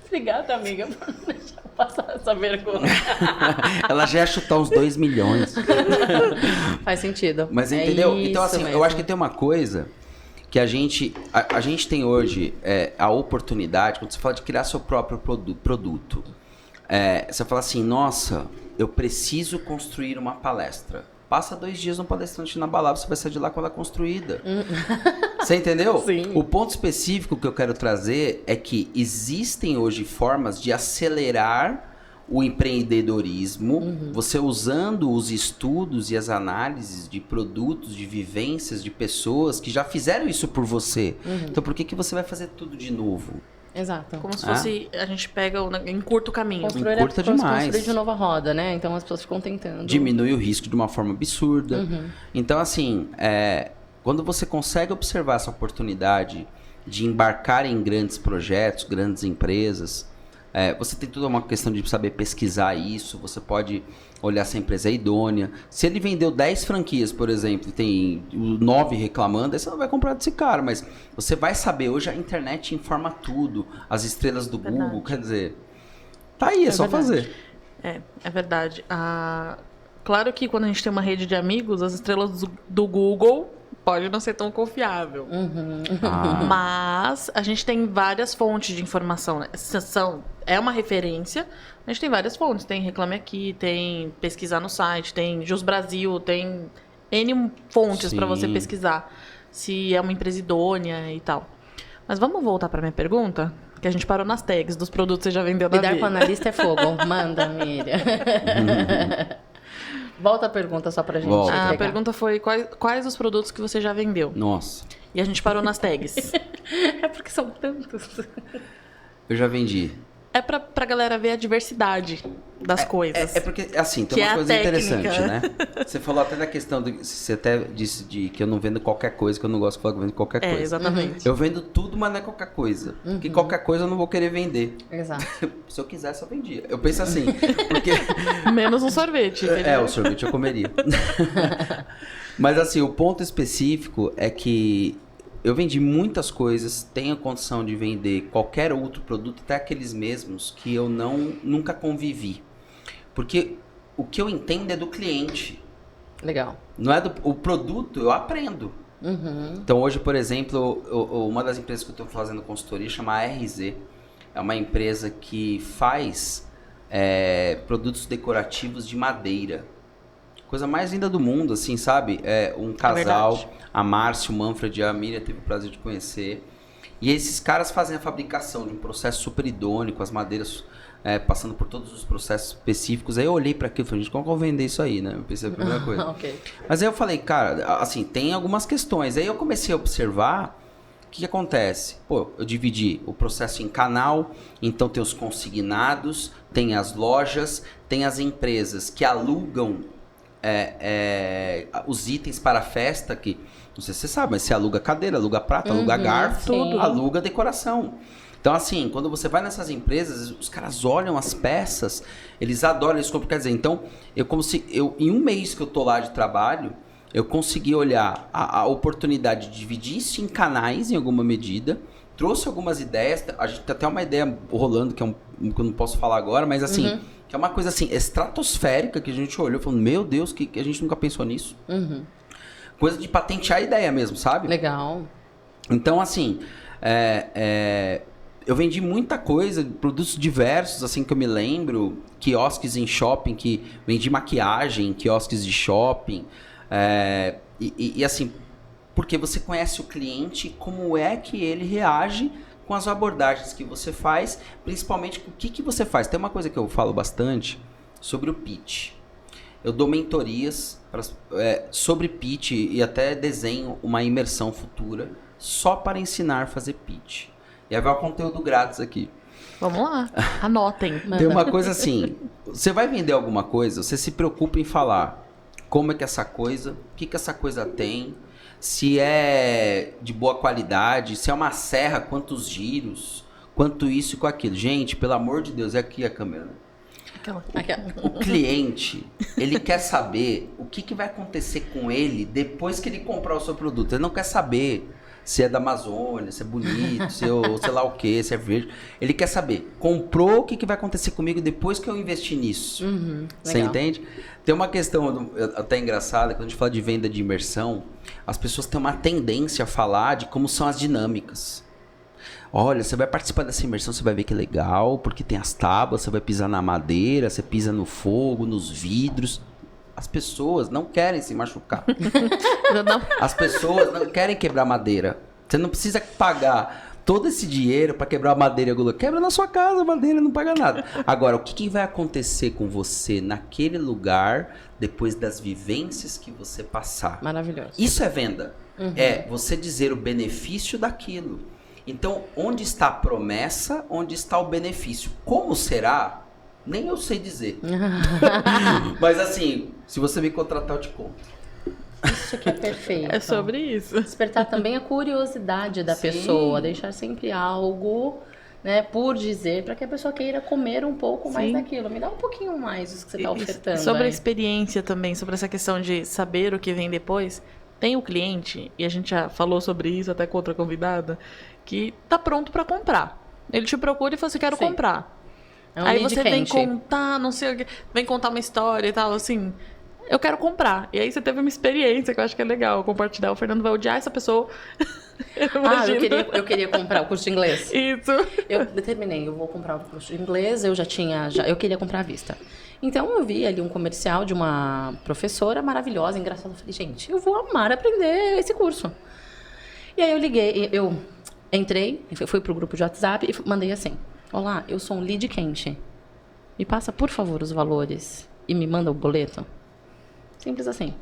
Obrigada, amiga, por deixar eu passar essa vergonha. Ela já ia chutar uns 2 milhões. Faz sentido. Mas entendeu? Então assim, mesmo. eu acho que tem uma coisa que a gente tem hoje a oportunidade, quando você fala de criar seu próprio produto. Você fala assim, nossa, eu preciso construir uma palestra. Passa 2 dias no palestrante na balada, você vai sair de lá com ela construída. Você entendeu? Sim. O ponto específico que eu quero trazer é que existem hoje formas de acelerar o empreendedorismo, você usando os estudos e as análises de produtos, de vivências, de pessoas que já fizeram isso por você. Então por que você vai fazer tudo de novo? Exato. Como se fosse, a gente pega em curto caminho. Curta demais. Construir de nova roda, né? Então as pessoas ficam tentando. Diminui o risco de uma forma absurda. Então, assim, quando você consegue observar essa oportunidade de embarcar em grandes projetos, grandes empresas, você tem toda uma questão de saber pesquisar isso, você pode olhar se a empresa é idônea. Se ele vendeu 10 franquias, por exemplo, e tem 9 reclamando, aí você não vai comprar desse cara, mas você vai saber, hoje a internet informa tudo, as estrelas do Google, quer dizer, tá aí, é só fazer. É verdade. Claro que quando a gente tem uma rede de amigos, as estrelas do Google pode não ser tão confiável. Mas a gente tem várias fontes de informação, né? É uma referência, a gente tem várias fontes. Tem Reclame Aqui, tem pesquisar no site, tem Jus Brasil, tem N fontes para você pesquisar se é uma empresa idônea e tal. Mas vamos voltar para minha pergunta? Que a gente parou nas tags dos produtos que você já vendeu na vida. Lidar com analista é fogo. Manda, Miriam. Volta a pergunta só pra gente. A pergunta foi quais os produtos que você já vendeu? Nossa. E a gente parou nas tags. É porque são tantos. Eu já vendi. É pra galera ver a diversidade das coisas. É porque, assim, tem Que uma é a coisa interessante, técnica. né? Você falou até da questão, você até disse que eu não vendo qualquer coisa, que eu não gosto de falar que eu vendo qualquer coisa. Exatamente. Eu vendo tudo, mas não é qualquer coisa. Porque qualquer coisa eu não vou querer vender. Exato. Se eu quisesse, eu vendia. Eu penso assim, porque... Menos um sorvete. o sorvete eu comeria. Mas assim, o ponto específico é que eu vendi muitas coisas, tenho a condição de vender qualquer outro produto, até aqueles mesmos que eu nunca convivi. Porque o que eu entendo é do cliente. Legal. Não é o produto, eu aprendo. Então hoje, por exemplo, uma das empresas que eu estou fazendo consultoria chama ARZ. É uma empresa que faz produtos decorativos de madeira. Coisa mais linda do mundo, assim, sabe? Um casal, a Márcia, o Manfred e a Miriam teve o prazer de conhecer. E esses caras fazem a fabricação de um processo super idôneo, com as madeiras passando por todos os processos específicos. Aí eu olhei para aquilo e falei, gente, como que eu vou vender isso aí, né? Eu pensei a primeira coisa. Okay. Mas aí eu falei, cara, assim, tem algumas questões. Aí eu comecei a observar o que acontece. Pô, eu dividi o processo em canal, então tem os consignados, tem as lojas, tem as empresas que alugam os itens para a festa, que não sei se você sabe, mas você aluga cadeira, aluga prato, aluga garfo, tudo. Aluga decoração. Então, assim, quando você vai nessas empresas, os caras olham as peças, eles adoram, eles compram. Quer dizer, então, em um mês que eu tô lá de trabalho, eu consegui olhar a oportunidade de dividir isso em canais, em alguma medida, trouxe algumas ideias, a gente tem até uma ideia rolando, que eu não posso falar agora, mas assim, que é uma coisa assim, estratosférica, que a gente olhou, falando, meu Deus, que a gente nunca pensou nisso. Coisa de patentear a ideia mesmo, sabe? Legal. Então, assim, eu vendi muita coisa, produtos diversos, assim, que eu me lembro, quiosques em shopping, que vendi maquiagem, quiosques de shopping, e assim, porque você conhece o cliente, como é que ele reage com as abordagens que você faz, principalmente com o que você faz. Tem uma coisa que eu falo bastante sobre o pitch. Eu dou mentorias sobre pitch e até desenho uma imersão futura só para ensinar a fazer pitch. E aí vai o conteúdo grátis aqui. Vamos lá, anotem. Tem uma coisa assim, você vai vender alguma coisa, você se preocupa em falar como é que essa coisa, o que essa coisa tem, se é de boa qualidade, se é uma serra, quantos giros, quanto isso e com aquilo. Gente, pelo amor de Deus, é aqui a câmera. O cliente, ele quer saber o que vai acontecer com ele depois que ele comprar o seu produto. Ele não quer saber se é da Amazônia, se é bonito, se é sei lá o que, se é verde. Ele quer saber, comprou, o que vai acontecer comigo depois que eu investir nisso. Você entende? Tem uma questão até engraçada, quando a gente fala de venda de imersão, as pessoas têm uma tendência a falar de como são as dinâmicas. Olha, você vai participar dessa imersão, você vai ver que é legal, porque tem as tábuas, você vai pisar na madeira, você pisa no fogo, nos vidros. As pessoas não querem se machucar. As pessoas não querem quebrar madeira. Você não precisa pagar todo esse dinheiro para quebrar a madeira. Quebra na sua casa a madeira, não paga nada. Agora, o que vai acontecer com você naquele lugar depois das vivências que você passar? Maravilhoso. Isso é venda. É você dizer o benefício daquilo. Então, onde está a promessa, onde está o benefício? Como será? Nem eu sei dizer. Mas assim, se você me contratar, eu te conto. Isso que é perfeito. É sobre isso. Despertar também a curiosidade da pessoa, deixar sempre algo, né, por dizer, para que a pessoa queira comer um pouco mais daquilo. Me dá um pouquinho mais do que você está ofertando. Sobre a experiência também, sobre essa questão de saber o que vem depois. Tem o cliente, e a gente já falou sobre isso até com outra convidada, que tá pronto para comprar. Ele te procura e fala assim, quero comprar. É um aí lead você quente. vem contar, não sei o que, vem contar uma história e tal, assim, eu quero comprar. E aí você teve uma experiência que eu acho que é legal compartilhar. O Fernando vai odiar essa pessoa. Eu queria comprar o curso de inglês. Isso. Eu determinei, eu vou comprar o curso de inglês, eu queria comprar à vista. Então eu vi ali um comercial de uma professora maravilhosa, engraçada. Eu falei, gente, eu vou amar aprender esse curso. E aí eu liguei, eu entrei, fui pro grupo de WhatsApp e mandei assim: olá, eu sou um lead quente. Me passa, por favor, os valores e me manda o boleto. Simples assim.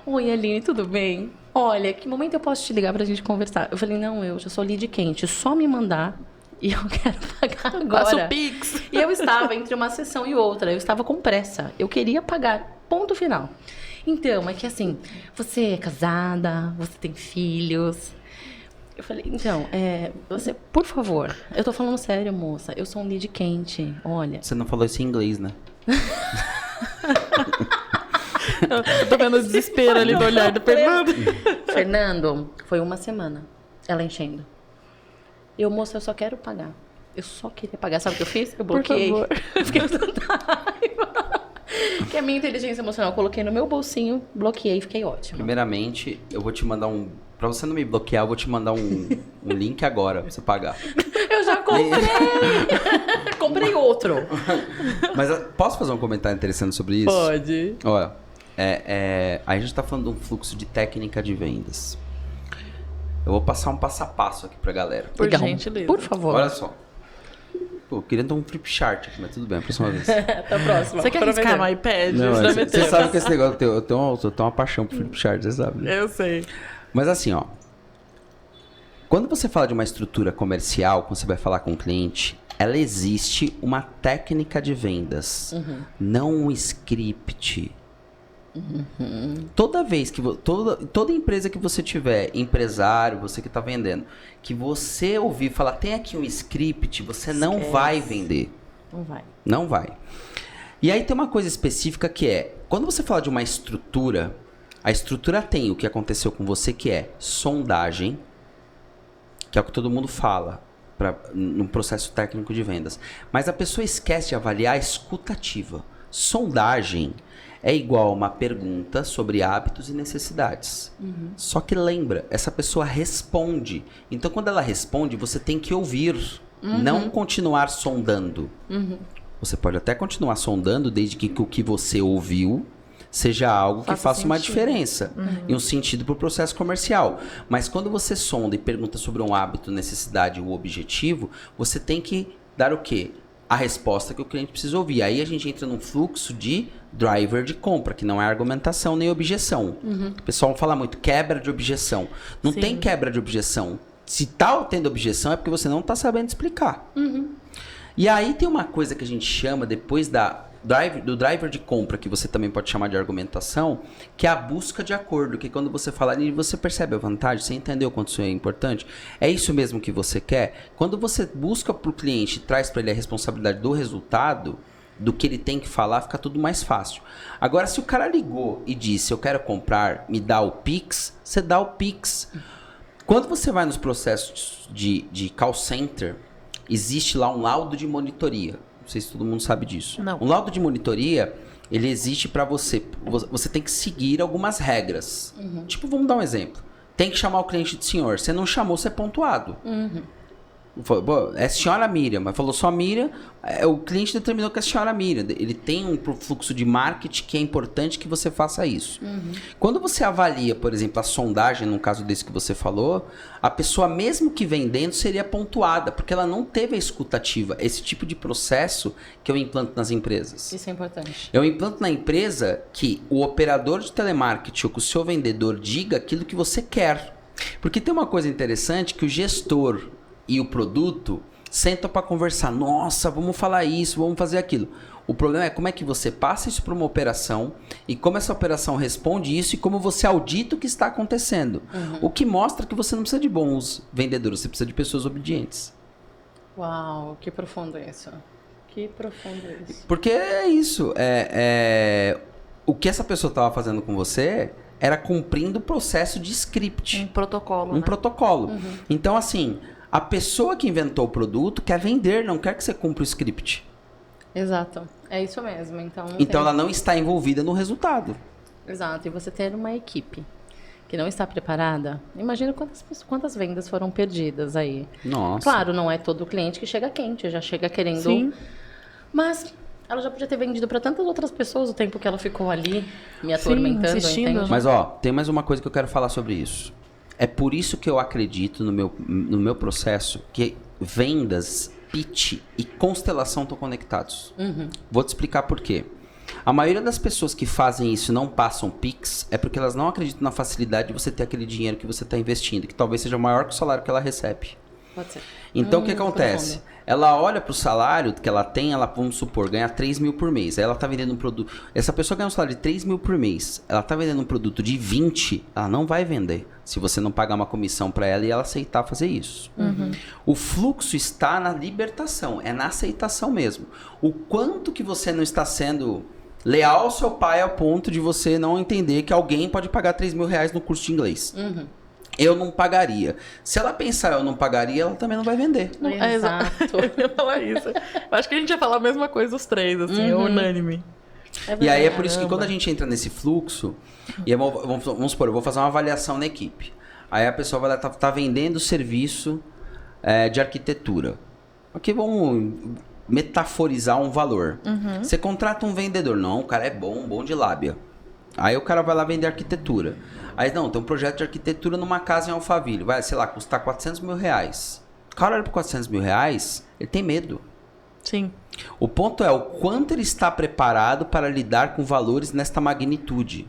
Oi, Aline, tudo bem? Olha, que momento eu posso te ligar pra gente conversar? Eu falei, não, eu já sou lead quente, só me mandar e eu quero pagar agora. Passa o Pix. E eu estava entre uma sessão e outra, eu estava com pressa. Eu queria pagar, ponto final. Então, é que assim, você é casada, você tem filhos. Eu falei, então, você, por favor, eu tô falando sério, moça, eu sou um lead quente, olha. Você não falou isso em inglês, né? Eu tô vendo o desespero ali do olhar do Fernando. Fernando, foi uma semana, ela enchendo. Moça, eu só quero pagar. Eu só queria pagar. Sabe o que eu fiz? Eu bloqueei. Eu fiquei com tanta raiva. Que a minha inteligência emocional eu coloquei no meu bolsinho, bloqueei e fiquei ótima. Primeiramente, eu vou te mandar pra você não me bloquear, eu vou te mandar um link agora pra você pagar. Eu já comprei! Comprei outro. Mas posso fazer um comentário interessante sobre isso? Pode. Olha, aí a gente tá falando de um fluxo de técnica de vendas. Eu vou passar um passo a passo aqui pra galera. Por Legal. gentileza. Por favor. Olha só. Pô, eu queria dar um flip chart aqui, mas tudo bem, a próxima vez. Até a próxima. Você quer arriscar no iPad? Não, você Prometeu. sabe que esse negócio, eu tenho uma paixão por flip chart, você sabe, né? Eu sei. Mas assim, ó. Quando você fala de uma estrutura comercial, quando você vai falar com o cliente, ela existe uma técnica de vendas, não um script. Toda vez que toda empresa que você tiver, empresário, você que está vendendo, que você ouvir falar, tem aqui um script, você não vai vender. Não vai. Não vai. E aí tem uma coisa específica que é, quando você fala de uma estrutura, a estrutura tem o que aconteceu com você, que é sondagem, que é o que todo mundo fala no processo técnico de vendas. Mas a pessoa esquece de avaliar a escutativa. Sondagem é igual a uma pergunta sobre hábitos e necessidades. Só que lembra, essa pessoa responde. Então, quando ela responde, você tem que ouvir, não continuar sondando. Você pode até continuar sondando, desde que o que você ouviu seja algo que faça uma diferença e um sentido para o processo comercial. Mas quando você sonda e pergunta sobre um hábito, necessidade ou objetivo, você tem que dar o quê? A resposta que o cliente precisa ouvir. Aí a gente entra num fluxo de driver de compra, que não é argumentação nem objeção. O pessoal fala muito quebra de objeção. Não tem quebra de objeção. Se tá tendo objeção é porque você não está sabendo explicar. E aí tem uma coisa que a gente chama, depois do driver de compra, que você também pode chamar de argumentação, que é a busca de acordo, que quando você fala ali, você percebe a vantagem, você entendeu o quanto isso é importante, é isso mesmo que você quer? Quando você busca para o cliente e traz para ele a responsabilidade do resultado, do que ele tem que falar, fica tudo mais fácil. Agora, se o cara ligou e disse, eu quero comprar, me dá o Pix, você dá o Pix. Quando você vai nos processos de call center, existe lá um laudo de monitoria. Não sei se todo mundo sabe disso. Não. Um laudo de monitoria, ele existe para você. Você tem que seguir algumas regras. Tipo, vamos dar um exemplo. Tem que chamar o cliente de senhor. Você não chamou, você é pontuado. É senhora Miriam, mas falou só Miriam. O cliente determinou que é senhora Miriam. Ele tem um fluxo de marketing que é importante que você faça isso. Quando você avalia, por exemplo, a sondagem, no caso desse que você falou, a pessoa, mesmo que vendendo, seria pontuada, porque ela não teve a escutativa. Esse tipo de processo que eu implanto nas empresas. Isso é importante. Eu implanto na empresa que o operador de telemarketing ou que o seu vendedor diga aquilo que você quer. Porque tem uma coisa interessante que o gestor e o produto sentam para conversar. Nossa, vamos falar isso, vamos fazer aquilo. O problema é como é que você passa isso para uma operação e como essa operação responde isso e como você audita o que está acontecendo. O que mostra que você não precisa de bons vendedores, você precisa de pessoas obedientes. Uau, que profundo isso. Que profundo isso. Porque é isso. O que essa pessoa estava fazendo com você era cumprindo o processo de script. Um protocolo, Um protocolo. Então, assim, a pessoa que inventou o produto quer vender, não quer que você cumpra o script. Exato. É isso mesmo. Então Ela não está envolvida no resultado. Exato. E você ter uma equipe que não está preparada, imagina quantas vendas foram perdidas aí. Nossa. Claro, não é todo cliente que chega quente, já chega querendo. Sim. Mas ela já podia ter vendido para tantas outras pessoas o tempo que ela ficou ali me atormentando, insistindo. entende? Mas, tem mais uma coisa que eu quero falar sobre isso. É por isso que eu acredito no meu processo que vendas, pitch e constelação estão conectados. Vou te explicar por quê. A maioria das pessoas que fazem isso e não passam Pix é porque elas não acreditam na facilidade de você ter aquele dinheiro que você está investindo, que talvez seja maior que o salário que ela recebe. Pode ser. Então, o que acontece? Profundo. Ela olha para o salário que ela tem, ela, vamos supor, ganha 3 mil por mês. Aí ela está vendendo um produto... Essa pessoa ganha um salário de 3 mil por mês. Ela está vendendo um produto de 20, ela não vai vender. Se você não pagar uma comissão para ela e ela aceitar fazer isso. O fluxo está na libertação, é na aceitação mesmo. O quanto que você não está sendo leal ao seu pai ao ponto de você não entender que alguém pode pagar 3 mil reais no curso de inglês. Eu não pagaria. Se ela pensar eu não pagaria, ela também não vai vender. Exato. Eu ia falar isso. Eu acho que a gente ia falar a mesma coisa os três, assim, é unânime. E aí é por isso que quando a gente entra nesse fluxo, e vamos supor, eu vou fazer uma avaliação na equipe. Aí a pessoa vai lá, tá vendendo serviço de arquitetura. Aqui vamos metaforizar um valor. Você contrata um vendedor. Não, o cara é bom de lábia. Aí o cara vai lá vender arquitetura. Aí não, tem um projeto de arquitetura numa casa em Alphaville. Vai, sei lá, custar 400 mil reais. O cara olha por 400 mil reais, ele tem medo. Sim. O ponto é o quanto ele está preparado para lidar com valores nesta magnitude.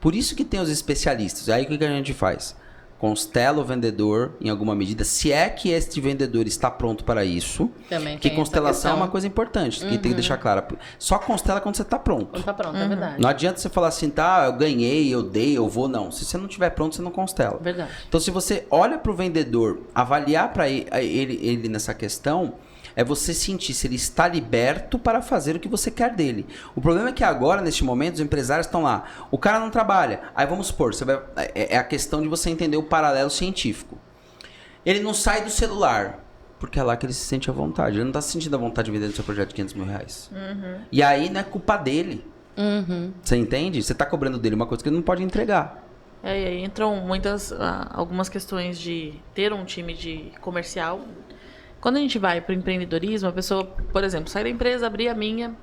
Por isso que tem os especialistas. Aí o que a gente faz? constela o vendedor em alguma medida, se é que este vendedor está pronto para isso. Também Que tem constelação é essa uma coisa importante, que tem que deixar claro. Só constela quando você está pronto. questão. Tá pronto, é verdade. Não adianta você falar assim, tá, eu ganhei, eu dei, eu vou, não. Se você não estiver pronto, você não constela. Verdade. Então, se você olha para o vendedor, avaliar para ele nessa questão, é você sentir se ele está liberto para fazer o que você quer dele. O problema é que agora, neste momento, os empresários estão lá. O cara não trabalha. Aí vamos supor, é a questão de você entender o paralelo científico. Ele não sai do celular, porque é lá que ele se sente à vontade. Ele não está se sentindo à vontade de vender o seu projeto de 500 mil reais. E aí não é culpa dele. Você entende? Você está cobrando dele uma coisa que ele não pode entregar. E aí entram algumas questões de ter um time de comercial. Quando a gente vai para o empreendedorismo, a pessoa, por exemplo, sai da empresa, abrir a minha,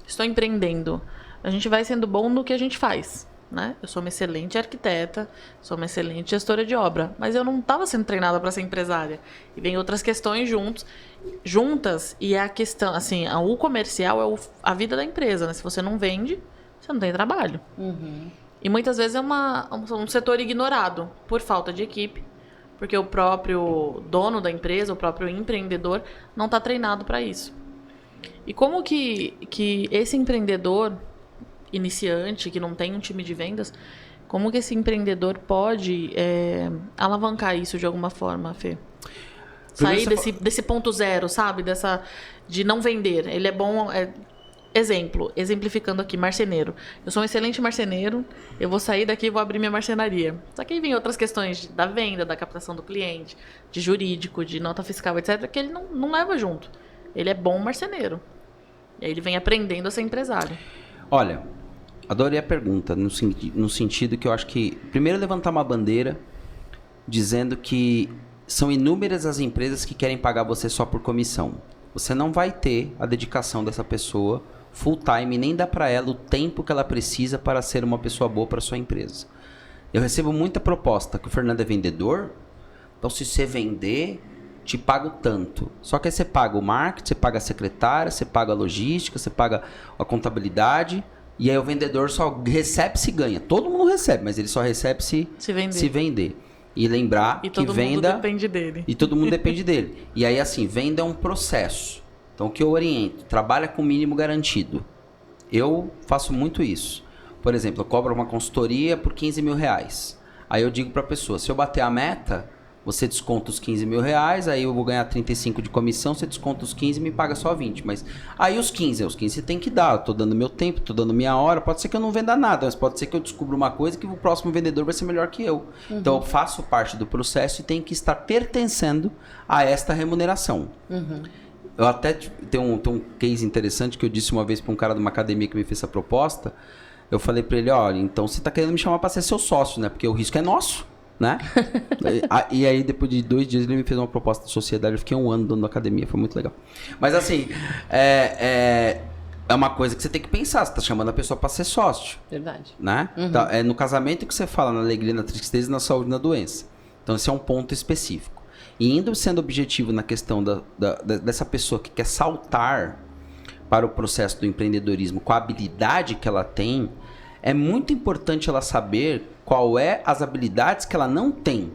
estou empreendendo. A gente vai sendo bom no que a gente faz, né? Eu sou uma excelente arquiteta, sou uma excelente gestora de obra, mas eu não estava sendo treinada para ser empresária. E vem outras questões juntas, e é a questão, assim, o comercial é a vida da empresa, né? Se você não vende, você não tem trabalho. E muitas vezes é um setor ignorado por falta de equipe, porque o próprio dono da empresa, o próprio empreendedor, não está treinado para isso. E como que esse empreendedor iniciante, que não tem um time de vendas, como que esse empreendedor pode alavancar isso de alguma forma, Fê? Sair desse ponto zero, sabe? De não vender. Ele é bom... exemplificando aqui, marceneiro. Eu sou um excelente marceneiro, eu vou sair daqui e vou abrir minha marcenaria. Só que aí vem outras questões da venda, da captação do cliente, de jurídico, de nota fiscal, etc., que ele não leva junto. Ele é bom marceneiro. E aí ele vem aprendendo a ser empresário. Olha, adorei a pergunta, no sentido que eu acho que... Primeiro, levantar uma bandeira dizendo que são inúmeras as empresas que querem pagar você só por comissão. Você não vai ter a dedicação dessa pessoa full time, nem dá para ela o tempo que ela precisa para ser uma pessoa boa para sua empresa. Eu recebo muita proposta que o Fernando é vendedor, então se você vender, te pago tanto. Só que aí você paga o marketing, você paga a secretária, você paga a logística, você paga a contabilidade, e aí o vendedor só recebe se ganha. Todo mundo recebe, mas ele só recebe se vender. E lembrar que venda... E todo mundo depende dele. E todo mundo depende dele. E aí, assim, venda é um processo. Então, o que eu oriento? Trabalha com mínimo garantido. Eu faço muito isso. Por exemplo, eu cobro uma consultoria por 15 mil reais. Aí eu digo para a pessoa, se eu bater a meta, você desconta os 15 mil reais, aí eu vou ganhar 35 de comissão, você desconta os 15 e me paga só 20. Mas aí os 15 você tem que dar. Eu tô dando meu tempo, tô dando minha hora. Pode ser que eu não venda nada, mas pode ser que eu descubra uma coisa que o próximo vendedor vai ser melhor que eu. Então eu faço parte do processo e tenho que estar pertencendo a esta remuneração. Eu até tenho um case interessante que eu disse uma vez para um cara de uma academia que me fez essa proposta. Eu falei para ele, olha, então você tá querendo me chamar para ser seu sócio, né? Porque o risco é nosso. Né? E aí depois de 2 dias ele me fez uma proposta de sociedade. Eu fiquei 1 ano dono da academia, foi muito legal. Mas assim, é uma coisa que você tem que pensar. Você tá chamando a pessoa para ser sócio. Verdade. Né? Então, é no casamento que você fala na alegria, na tristeza, na saúde e na doença. Então esse é um ponto específico. E indo sendo objetivo na questão dessa pessoa que quer saltar para o processo do empreendedorismo com a habilidade que ela tem, é muito importante ela saber qual é as habilidades que ela não tem.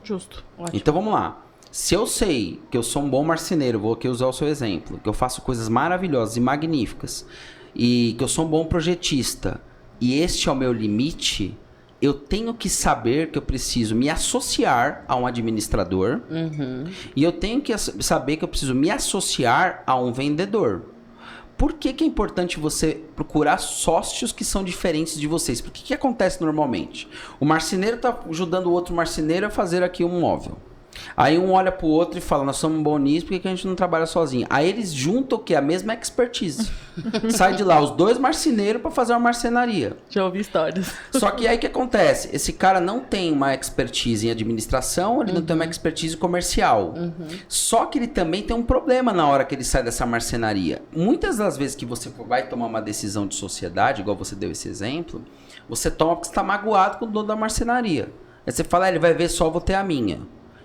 Justo. Ótimo. Então vamos lá. Se eu sei que eu sou um bom marceneiro, vou aqui usar o seu exemplo, que eu faço coisas maravilhosas e magníficas, e que eu sou um bom projetista, e este é o meu limite, eu tenho que saber que eu preciso me associar a um administrador, e eu tenho que saber que eu preciso me associar a um vendedor. Por que é importante você procurar sócios que são diferentes de vocês? Porque o que acontece normalmente? O marceneiro está ajudando o outro marceneiro a fazer aqui um móvel. Aí um olha pro outro e fala, nós somos bons nisso, por que a gente não trabalha sozinho? Aí eles juntam o quê? A mesma expertise. Sai de lá os 2 marceneiros para fazer uma marcenaria. Já ouvi histórias. Só que aí o que acontece? Esse cara não tem uma expertise em administração, ele não tem uma expertise comercial. Só que ele também tem um problema na hora que ele sai dessa marcenaria. Muitas das vezes que você vai tomar uma decisão de sociedade, igual você deu esse exemplo, você toma porque você está magoado com o dono da marcenaria. Aí você fala, ele vai ver só, vou ter a minha.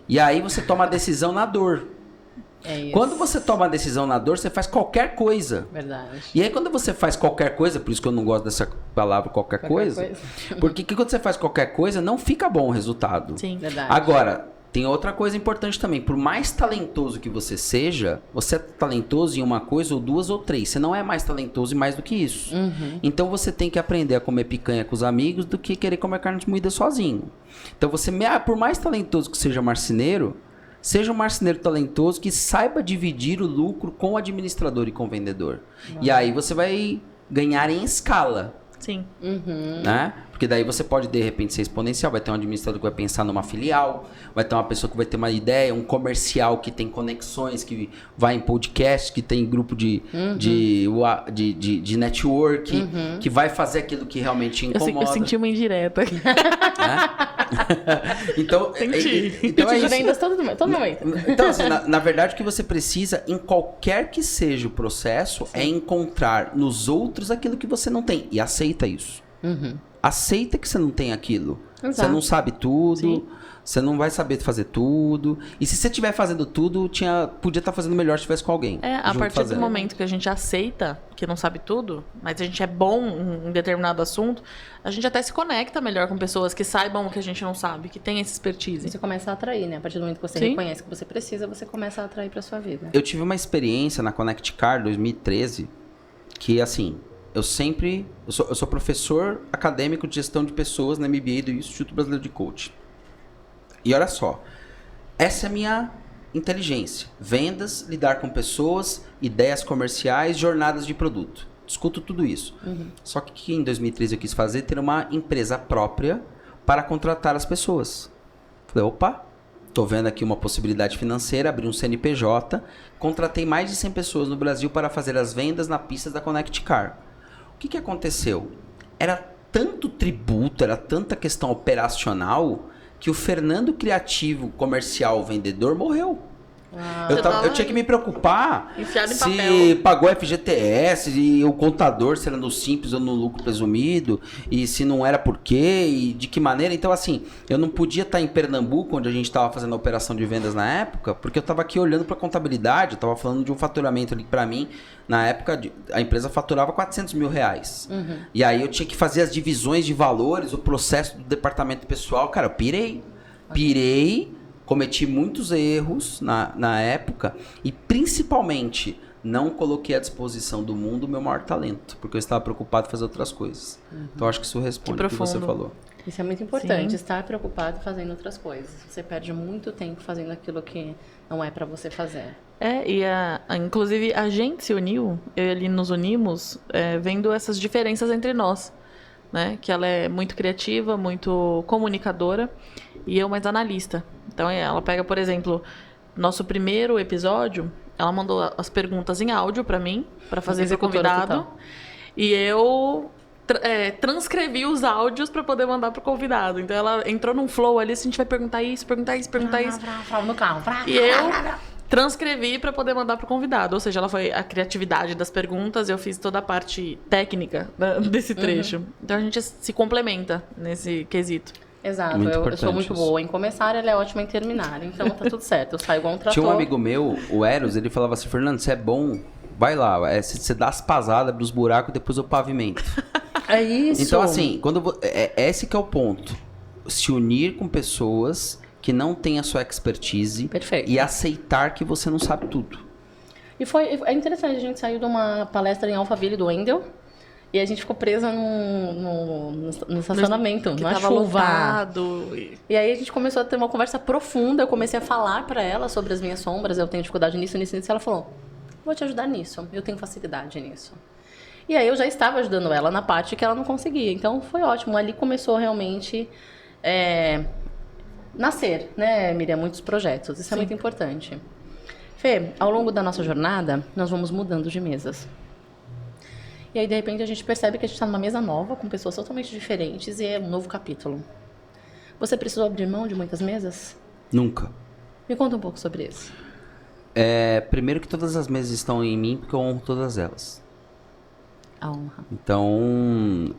E aí você toma a decisão na dor. É isso. Quando você toma a decisão na dor, você faz qualquer coisa. Verdade. E aí quando você faz qualquer coisa, por isso que eu não gosto dessa palavra qualquer coisa, porque quando você faz qualquer coisa, não fica bom o resultado. Sim. Verdade. Agora, tem outra coisa importante também. Por mais talentoso que você seja, você é talentoso em uma coisa ou duas ou três. Você não é mais talentoso em mais do que isso. Então você tem que aprender a comer picanha com os amigos do que querer comer carne moída sozinho. Então você, por mais talentoso que seja marceneiro, seja um marceneiro talentoso que saiba dividir o lucro com o administrador e com o vendedor. E aí você vai ganhar em escala. Sim. Né? Porque daí você pode, de repente, ser exponencial. Vai ter um administrador que vai pensar numa filial, vai ter uma pessoa que vai ter uma ideia, um comercial que tem conexões, que vai em podcast, que tem grupo de network, que vai fazer aquilo que realmente incomoda. Eu senti uma indireta. Então, então é isso. Vendas todo momento. Então, assim, na verdade, o que você precisa, em qualquer que seja o processo, é encontrar nos outros aquilo que você não tem. E aceita isso. Aceita que você não tem aquilo. Exato. Você não sabe tudo. Sim. Você não vai saber fazer tudo. E se você estiver fazendo tudo, podia estar fazendo melhor se estivesse com alguém. A partir fazendo. do momento que a gente aceita que não sabe tudo, mas a gente é bom em determinado assunto, a gente até se conecta melhor com pessoas que saibam o que a gente não sabe, que tem essa expertise. Você começa a atrair, né? A partir do momento que você reconhece que você precisa, você começa a atrair pra sua vida. Eu tive uma experiência na Connect Car 2013 que, assim, eu sou professor acadêmico de gestão de pessoas na MBA do Instituto Brasileiro de Coaching. E olha só, essa é a minha inteligência. Vendas, lidar com pessoas, ideias comerciais, jornadas de produto. Discuto tudo isso. Só que em 2013 eu quis ter uma empresa própria para contratar as pessoas. Falei, opa, tô vendo aqui uma possibilidade financeira, abri um CNPJ, contratei mais de 100 pessoas no Brasil para fazer as vendas na pista da Connect Car. O que aconteceu? Era tanto tributo, era tanta questão operacional que o Fernando criativo, comercial, vendedor morreu. Eu tinha que me preocupar Enfiado em se papel. pagou FGTS, e o contador, se era no simples ou no lucro presumido, e se não era por quê, e de que maneira. Então, assim, eu não podia estar em Pernambuco, onde a gente estava fazendo a operação de vendas na época, porque eu estava aqui olhando para a contabilidade, eu estava falando de um faturamento ali para mim. Na época, a empresa faturava R$400 mil. E aí eu tinha que fazer as divisões de valores, o processo do departamento pessoal. Cara, eu pirei. Cometi muitos erros na época e, principalmente, não coloquei à disposição do mundo o meu maior talento, porque eu estava preocupado em fazer outras coisas. Então, acho que isso responde o que você falou. Isso é muito importante, Sim. estar preocupado fazendo outras coisas. Você perde muito tempo fazendo aquilo que não é pra você fazer. Inclusive, a gente se uniu, eu e a Aline nos unimos, vendo essas diferenças entre nós. Né? Que ela é muito criativa, muito comunicadora, e eu mais analista. Então, ela pega, por exemplo, nosso primeiro episódio, ela mandou as perguntas em áudio pra mim, pra fazer pro convidado, e eu transcrevi os áudios pra poder mandar pro convidado. Então, ela entrou num flow ali, assim, a gente vai perguntar isso. No carro. E eu transcrevi para poder mandar pro convidado. Ou seja, ela foi a criatividade das perguntas, eu fiz toda a parte técnica desse trecho. Então a gente se complementa nesse quesito. Exato, Muito eu sou muito isso. boa em começar, ela é ótima em terminar. Então tá tudo certo, eu saio igual um trator. Tinha um amigo meu, o Eros, ele falava assim, Fernando, você é bom, vai lá, você dá as pasadas, abre os buracos e depois o pavimento. É isso. Então, assim, esse que é o ponto. Se unir com pessoas que não têm a sua expertise. Perfeito. E aceitar que você não sabe tudo. E é interessante, a gente saiu de uma palestra em Alphaville do Wendel e a gente ficou presa no estacionamento, Que na tava chuva. lotado. E aí a gente começou a ter uma conversa profunda, eu comecei a falar pra ela sobre as minhas sombras, eu tenho dificuldade nisso, e ela falou, vou te ajudar nisso, eu tenho facilidade nisso. E aí eu já estava ajudando ela na parte que ela não conseguia, então foi ótimo, ali começou realmente nascer, né, Miriam, muitos projetos, isso é muito importante. Fê, ao longo da nossa jornada, nós vamos mudando de mesas. E aí, de repente, a gente percebe que a gente está numa mesa nova, com pessoas totalmente diferentes, e é um novo capítulo. Você precisou abrir mão de muitas mesas? Nunca. Me conta um pouco sobre isso. Primeiro que todas as mesas estão em mim, porque eu honro todas elas. A honra. Então,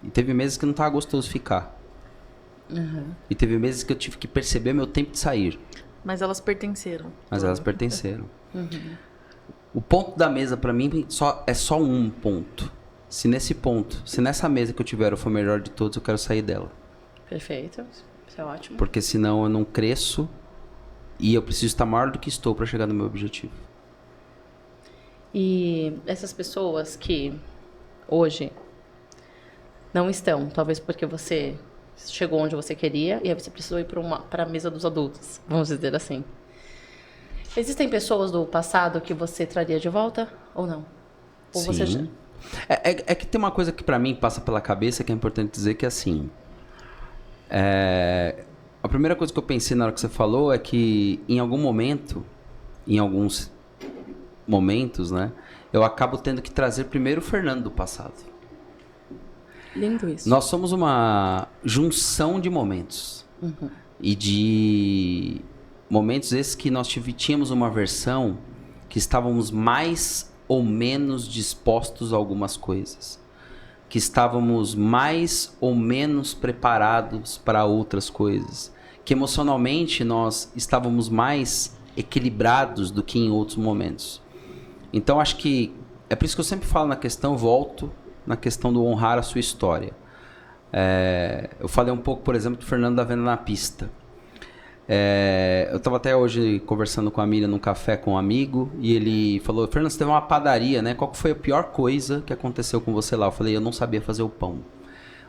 e teve meses que não estava gostoso ficar. E teve meses que eu tive que perceber meu tempo de sair. Mas elas pertenceram. Mas elas pertenceram. O ponto da mesa, pra mim, é só um ponto. Se nessa mesa que eu tiver for o melhor de todos, eu quero sair dela. Perfeito. Isso é ótimo. Porque senão eu não cresço e eu preciso estar maior do que estou para chegar no meu objetivo. E essas pessoas que hoje não estão, talvez porque você chegou onde você queria e aí você precisou ir para a mesa dos adultos, vamos dizer assim. Existem pessoas do passado que você traria de volta ou não? Ou Sim. você já... É que tem uma coisa que pra mim passa pela cabeça que é importante dizer que assim... A primeira coisa que eu pensei na hora que você falou é que em algum momento, em alguns momentos, né? Eu acabo tendo que trazer primeiro o Fernando do passado. Lindo isso. Nós somos uma junção de momentos. E de momentos esses que nós tínhamos uma versão que estávamos mais ou menos dispostos a algumas coisas. Que estávamos mais ou menos preparados para outras coisas. Que emocionalmente nós estávamos mais equilibrados do que em outros momentos. Então acho que é por isso que eu sempre falo volto na questão do honrar a sua história. Eu falei um pouco, por exemplo, do Fernando da Venda na Pista. Eu estava até hoje conversando com a Miriam num café com um amigo e ele falou: Fernando, você teve uma padaria, né? Qual foi a pior coisa que aconteceu com você lá? Eu falei: eu não sabia fazer o pão.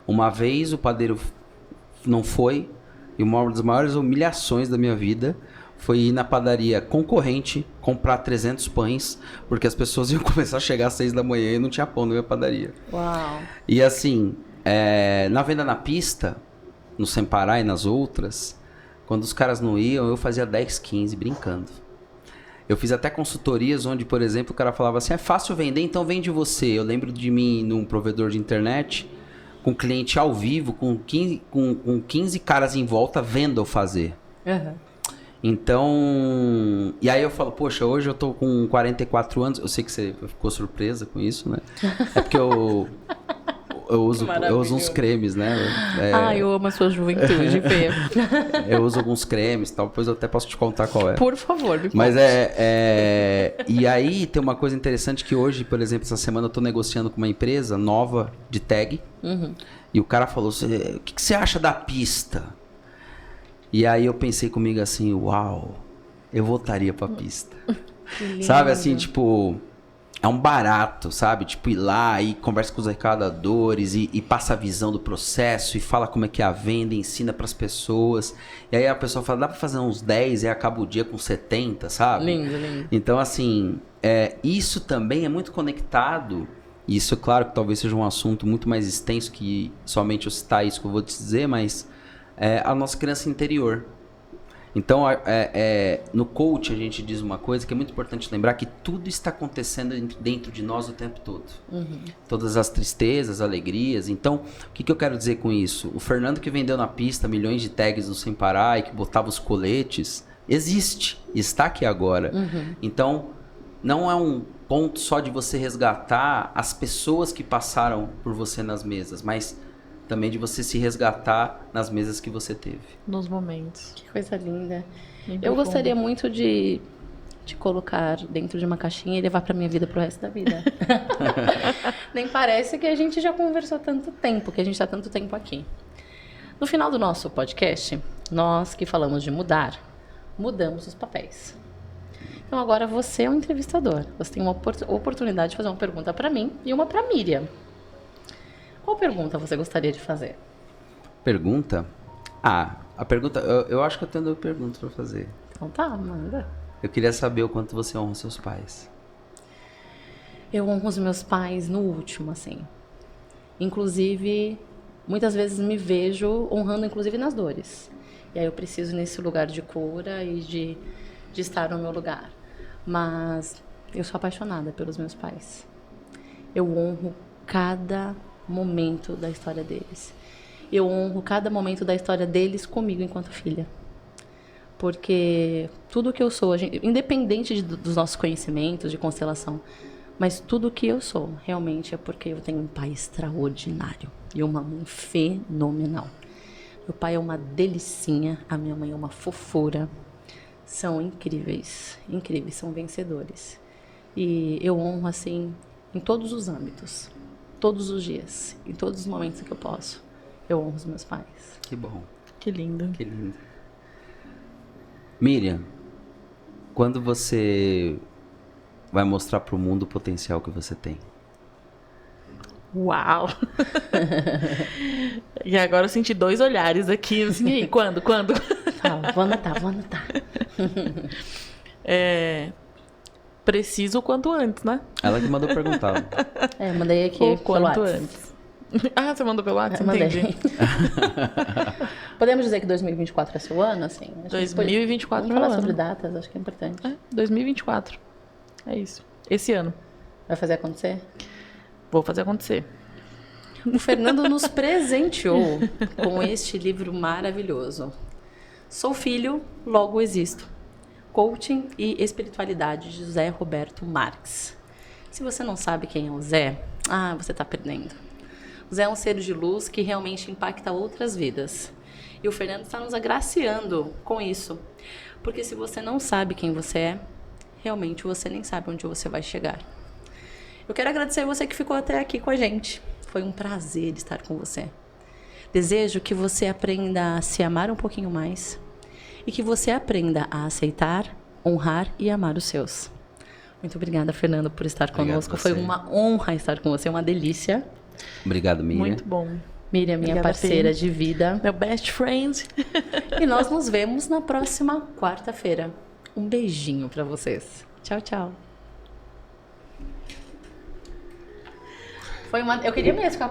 Uma vez o padeiro não foi e uma das maiores humilhações da minha vida foi ir na padaria concorrente comprar 300 pães, porque as pessoas iam começar a chegar às 6 da manhã e não tinha pão na minha padaria. Uau. E assim, na Venda na Pista, no Sem Parar e nas outras, quando os caras não iam, eu fazia 10, 15 brincando. Eu fiz até consultorias onde, por exemplo, o cara falava assim: é fácil vender, então vende você. Eu lembro de mim num provedor de internet, com cliente ao vivo, com 15 caras em volta vendo eu fazer. Então, e aí eu falo: poxa, hoje eu tô com 44 anos. Eu sei que você ficou surpresa com isso, né? É porque eu uso uns cremes, né? Eu amo a sua juventude, Fê. Eu uso alguns cremes e tal, depois eu até posso te contar qual é. Por favor, me conte. Mas e aí tem uma coisa interessante que hoje, por exemplo, essa semana eu tô negociando com uma empresa nova de tag. E o cara falou: o que você acha da pista? E aí eu pensei comigo assim: uau, eu voltaria pra pista. Sabe, assim, tipo... É um barato, sabe? Tipo, ir lá e conversa com os arrecadadores e passa a visão do processo e fala como é que é a venda, ensina pras pessoas. E aí a pessoa fala: dá pra fazer uns 10 e acaba o dia com 70, sabe? Lindo, lindo. Então, assim, isso também é muito conectado. E isso, claro, que talvez seja um assunto muito mais extenso que somente eu citar isso que eu vou te dizer, mas a nossa criança interior. Então, no coach a gente diz uma coisa que é muito importante lembrar: que tudo está acontecendo dentro de nós o tempo todo. Todas as tristezas, alegrias. Então, o que eu quero dizer com isso? O Fernando que vendeu na pista milhões de tags no Sem Parar e que botava os coletes, existe, está aqui agora. Então, não é um ponto só de você resgatar as pessoas que passaram por você nas mesas, mas também de você se resgatar nas mesas que você teve. Nos momentos. Que coisa linda. Bem Eu profundo. gostaria muito de te colocar dentro de uma caixinha e levar pra minha vida pro resto da vida. Nem parece que a gente já conversou tanto tempo, que a gente tá tanto tempo aqui. No final do nosso podcast, nós que falamos de mudar, mudamos os papéis. Então agora você é um entrevistador. Você tem uma oportunidade de fazer uma pergunta pra mim e uma pra Miriam. Qual pergunta você gostaria de fazer? Pergunta? A pergunta... Eu acho que eu tenho 2 perguntas pra fazer. Então tá, manda. Eu queria saber o quanto você honra seus pais. Eu honro os meus pais no último, assim. Inclusive, muitas vezes me vejo honrando, inclusive, nas dores. E aí eu preciso nesse lugar de cura e de estar no meu lugar. Mas eu sou apaixonada pelos meus pais. Eu honro cada momento da história deles. Eu honro cada momento da história deles comigo enquanto filha. Porque tudo que eu sou, independente dos nossos conhecimentos de constelação, mas tudo que eu sou realmente é porque eu tenho um pai extraordinário e uma mãe fenomenal. Meu pai é uma delicinha, a minha mãe é uma fofura. são incríveis, incríveis, são vencedores. E eu honro, assim, em todos os âmbitos, todos os dias, em todos os momentos que eu posso. Eu honro os meus pais. Que bom, Que lindo. que lindo. Miriam, quando você vai mostrar pro mundo o potencial que você tem? Uau! E agora eu senti 2 olhares aqui, assim, e aí, quando? Tá, vou anotar. Preciso o quanto antes, né? Ela que mandou perguntar. Eu mandei aqui O pelo quanto WhatsApp. antes. Ah, você mandou pelo WhatsApp? Mandei. Entendi. Podemos dizer que 2024 é seu ano, assim? Acho que 2024 Vamos é meu falar ano. sobre datas, acho que é importante. 2024. É isso. Esse ano. Vai fazer acontecer? Vou fazer acontecer. O Fernando nos presenteou com este livro maravilhoso. Sou filho, logo existo. Coaching e Espiritualidade, de José Roberto Marques. Se você não sabe quem é o Zé, você está perdendo. O Zé é um ser de luz que realmente impacta outras vidas. E o Fernando está nos agraciando com isso. Porque se você não sabe quem você é, realmente você nem sabe onde você vai chegar. Eu quero agradecer você que ficou até aqui com a gente. Foi um prazer estar com você. Desejo que você aprenda a se amar um pouquinho mais e que você aprenda a aceitar, honrar e amar os seus. Muito obrigada, Fernando, por estar conosco. Foi uma honra estar com você, uma delícia. Obrigado, Miriam. Muito bom. Miriam, minha Obrigada, parceira Fê. de vida. Meu best friend. E nós nos vemos na próxima quarta-feira. Um beijinho pra vocês. Tchau, tchau. Eu queria mesmo ficar